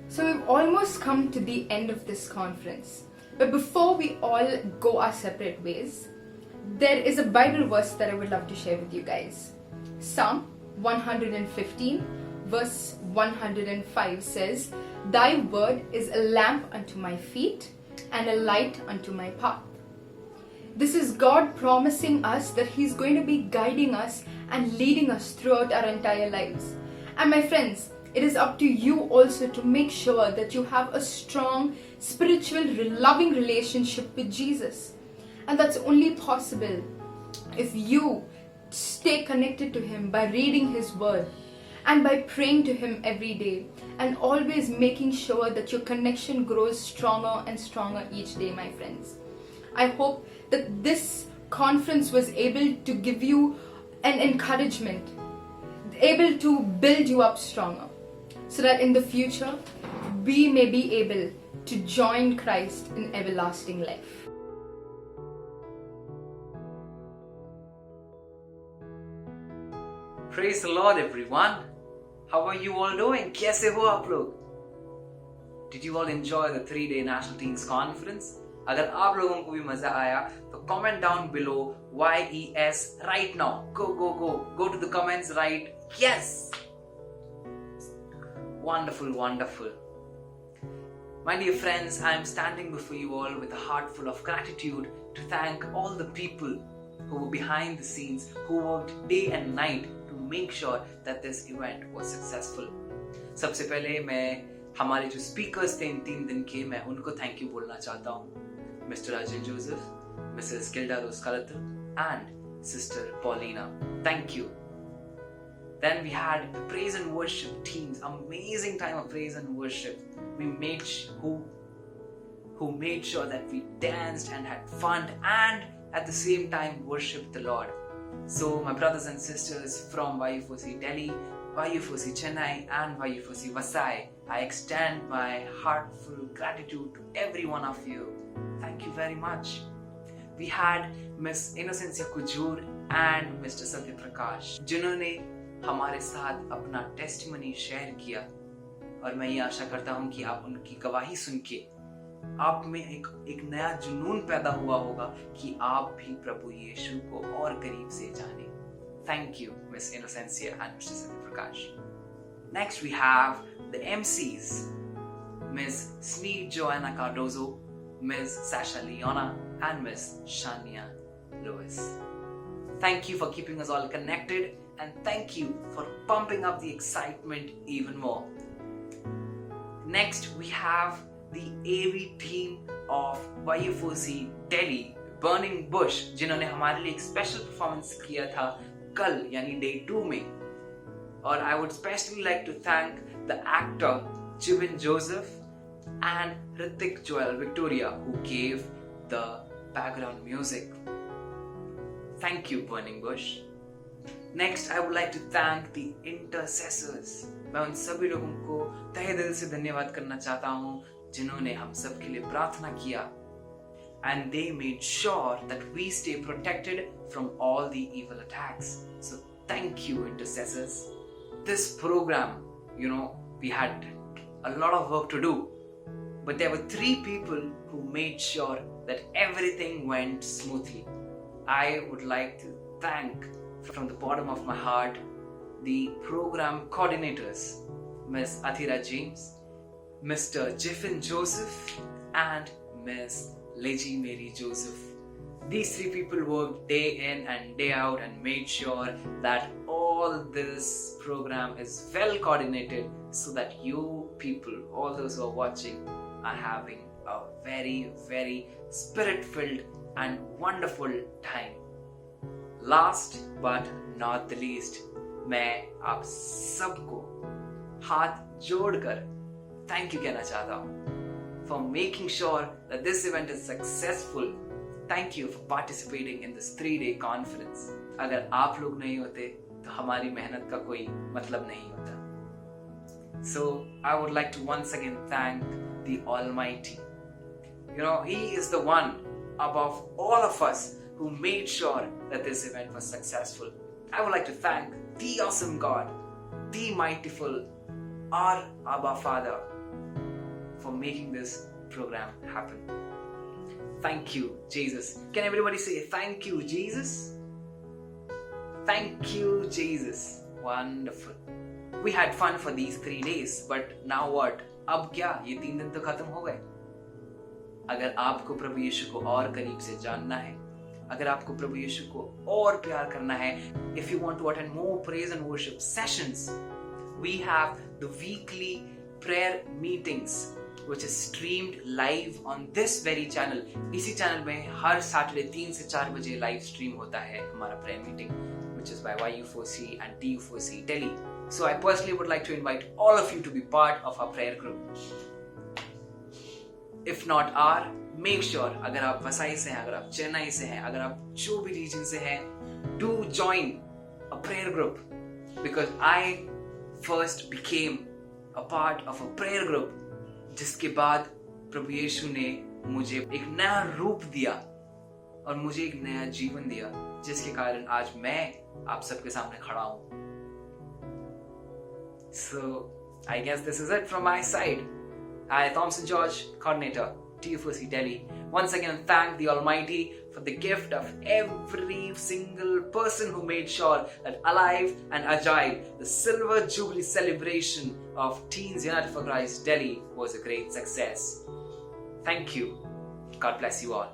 So we've almost come to the end of this conference. But before we all go our separate ways, there is a Bible verse that I would love to share with you guys. Psalm 115 verse 105 says, "Thy word is a lamp unto my feet and a light unto my path." This is God promising us that He's going to be guiding us and leading us throughout our entire lives. And my friends, it is up to you also to make sure that you have a strong, spiritual, loving relationship with Jesus. And that's only possible if you stay connected to Him by reading His word and by praying to Him every day, and always making sure that your connection grows stronger and stronger each day, my friends. I hope that this conference was able to give you an encouragement, able to build you up stronger, so that in the future we may be able to join Christ in everlasting life. Praise the Lord, everyone. How are you all doing? कैसे हो आप लोग? Did you all enjoy the 3-day National Teens Conference? अगर आप लोगों को भी मजा आया तो comment down below YES right now. Go to the comments, write yes. Wonderful. My dear friends, I am standing before you all with a heart full of gratitude to thank all the people who were behind the scenes, who worked day and night to make sure that this event was successful. सबसे पहले मैं हमारे जो speakers थे इन 3 दिन के, मैं उनको थैंक यू बोलना चाहता हूँ. Mr. Ajay Joseph, Mrs. Gilda Roskalathar, and Sister Paulina. Thank you. Then we had the praise and worship teams. Amazing time of praise and worship. We made who made sure that we danced and had fun and at the same time worshipped the Lord. So my brothers and sisters from YFOC Delhi, YFOC Chennai and YFOC Vasai, I extend my heartful gratitude to every one of you. Thank you very much. We had Miss Innocencia Kujur and Mr. Satya Prakash, जिन्होंने हमारे साथ अपना testimony share किया, और मैं ये आशा करता हूँ कि आप उनकी गवाही सुन के आप में एक नया जुनून पैदा हुआ होगा कि आप भी प्रभु यीशु को और करीब से जाने. Thank you, Miss Innocencia and Mr. Satya Prakash. Next we have the MCs, Miss Sneed Joanna Cardozo, Miss Sasha Leona, and Miss Shania Lewis. Thank you for keeping us all connected, and thank you for pumping up the excitement even more. Next we have the AV team of YFOC Delhi, Burning Bush, जिन्होंने हमारे लिए एक special performance किया था कल यानी day 2 में. और I would especially like to thank the actor Chibin Joseph and Ritik Joel Victoria who gave the background music. Thank you, Burning Bush. Next, I would like to thank the intercessors. मैं उन सभी लोगों को तहे दिल से धन्यवाद करना चाहता हूँ जिन्होंने हम सब के लिए प्रार्थना किया, and they made sure that we stay protected from all the evil attacks. So thank you, intercessors. This program, we had a lot of work to do, but there were 3 people who made sure that everything went smoothly. I would like to thank from the bottom of my heart the program coordinators, Miss Athira James, Mr. Jiffin Joseph, and Miss Leji Mary Joseph. These 3 people worked day in and day out and made sure that all this program is well coordinated so that you people, all those who are watching, are having a very, very spirit-filled and wonderful time. Last but not the least, मैं आप सबको हाथ जोड़कर thank you कहना चाहता हूँ for making sure that this event is successful. Thank you for participating in this 3-day conference. अगर आप लोग नहीं होते तो हमारी मेहनत का कोई मतलब नहीं होता. So I would like to once again thank the Almighty. You know, He is the one above all of us who made sure that this event was successful. I would like to thank the awesome God, the mightyful, our Abba Father, for making this program happen. Thank you, Jesus. Can everybody say thank you, Jesus? Thank you, Jesus. Wonderful. We had fun for these 3 days, but now what? अब क्या? ये 3 दिन तो खत्म हो गए. अगर आपको प्रभु यीशु को और करीब से जानना है, अगर आपको प्रभु यीशु को और प्यार करना है, if you want to attend more praise and worship sessions, we have the weekly prayer meetings which is streamed live on this very channel. इसी चैनल में हर सैटरडे 3 से 4 बजे लाइव स्ट्रीम होता है हमारा prayer meeting, which is by YU4C and TU4C Delhi. So I personally would like to invite all of you to be part of our prayer group. If not our, make sure अगर आप वसाई से हैं, अगर आप चेन्नई से हैं, अगर आप जो भी रीजन से हैं, do join a prayer group, because I first became a part of a prayer group, जिसके बाद प्रभु यीशु ने मुझे एक नया रूप दिया और मुझे एक नया जीवन दिया, जिसके कारण आज मैं आप सबके सामने खड़ा हूं. So I guess this is it from my side. I, Thompson George, coordinator, TU4C Delhi, once again thank the Almighty for the gift of every single person who made sure that Alive and Agile, the Silver Jubilee celebration of Teens United for Christ Delhi, was a great success. Thank you. God bless you all.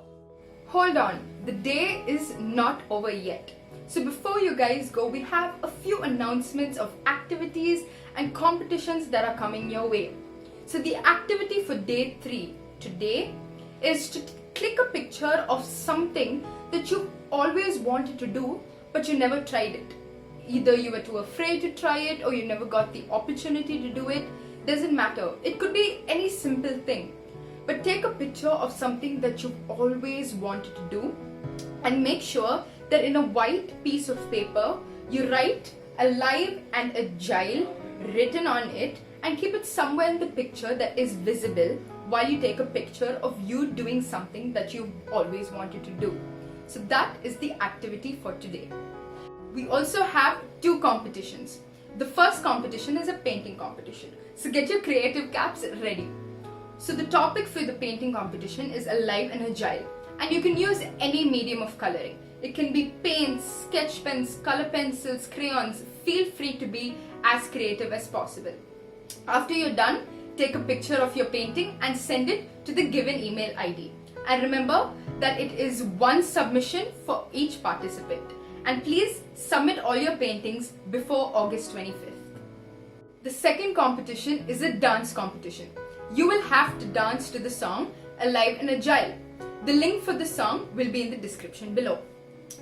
Hold on, the day is not over yet. So before you guys go, we have a few announcements of activities and competitions that are coming your way. So the activity for day 3 today is to click a picture of something that you always wanted to do but you never tried it. Either you were too afraid to try it or you never got the opportunity to do it. Doesn't matter. It could be any simple thing. But take a picture of something that you've always wanted to do and make sure that in a white piece of paper you write Alive and Agile written on it and keep it somewhere in the picture that is visible while you take a picture of you doing something that you've always wanted to do. So that is the activity for today. We also have 2 competitions. The first competition is a painting competition. So get your creative caps ready. So the topic for the painting competition is Alive and Agile, and you can use any medium of coloring. It can be paints, sketch pens, color pencils, crayons. Feel free to be as creative as possible. After you're done, take a picture of your painting and send it to the given email ID. And remember that it is 1 submission for each participant. And please submit all your paintings before August 25th. The second competition is a dance competition. You will have to dance to the song Alive and Agile. The link for the song will be in the description below.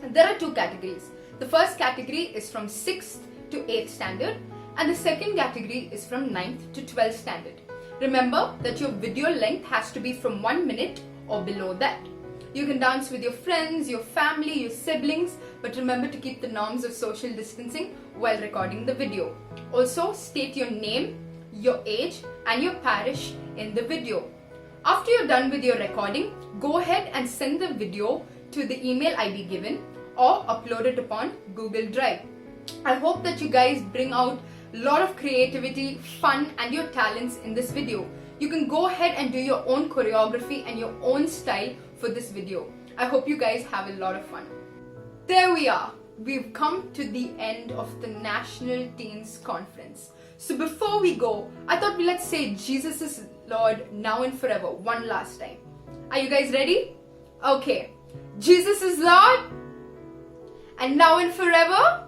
There are 2 categories. The first category is from 6th to 8th standard, and the second category is from 9th to 12th standard. Remember that your video length has to be from 1 minute or below that. You can dance with your friends, your family, your siblings, but remember to keep the norms of social distancing while recording the video. Also, state your name, your age, and your parish in the video. After you're done with your recording, go ahead and send the video to the email ID given or upload it upon Google Drive. I hope that you guys bring out a lot of creativity, fun, and your talents in this video. You can go ahead and do your own choreography and your own style for this video. I hope you guys have a lot of fun. There we are. We've come to the end of the National Teens Conference. So before we go, I thought let's say Jesus is Lord now and forever one last time. Are you guys ready? Okay. Jesus is Lord and now and forever.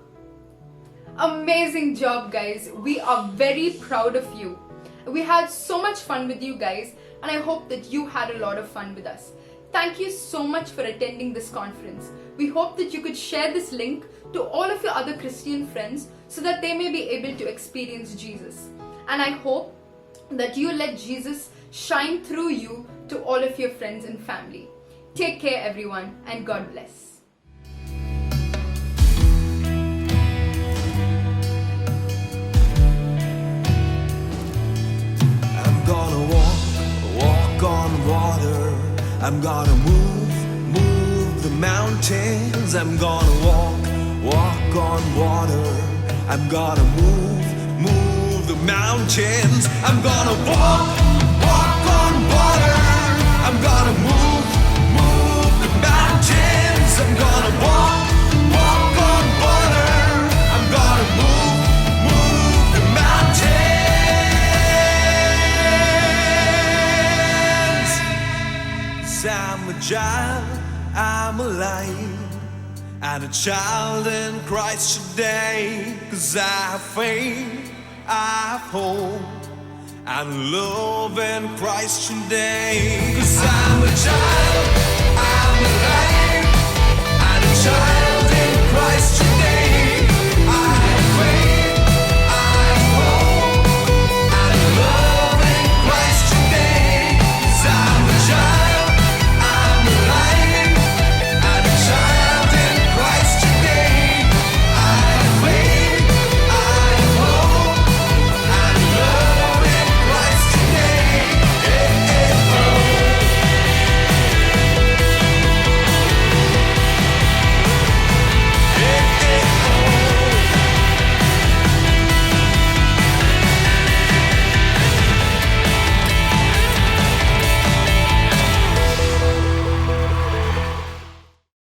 Amazing job, guys. We are very proud of you. We had so much fun with you guys, and I hope that you had a lot of fun with us. Thank you so much for attending this conference. We hope that you could share this link to all of your other Christian friends so that they may be able to experience Jesus. And I hope that you let Jesus shine through you to all of your friends and family. Take care, everyone, and God bless. I'm gonna walk on water. I'm gonna move the mountains. I'm gonna walk on water. I'm gonna move the mountains. I'm gonna walk on water. I'm gonna move the mountains. I'm gonna walk on water. I'm gonna move the mountains. 'Cause I'm a child, I'm alive, and a child in Christ today. 'Cause I have faith, I have hope, and love in Christ today. 'Cause I'm a child, I'm alive, and a child in Christ today.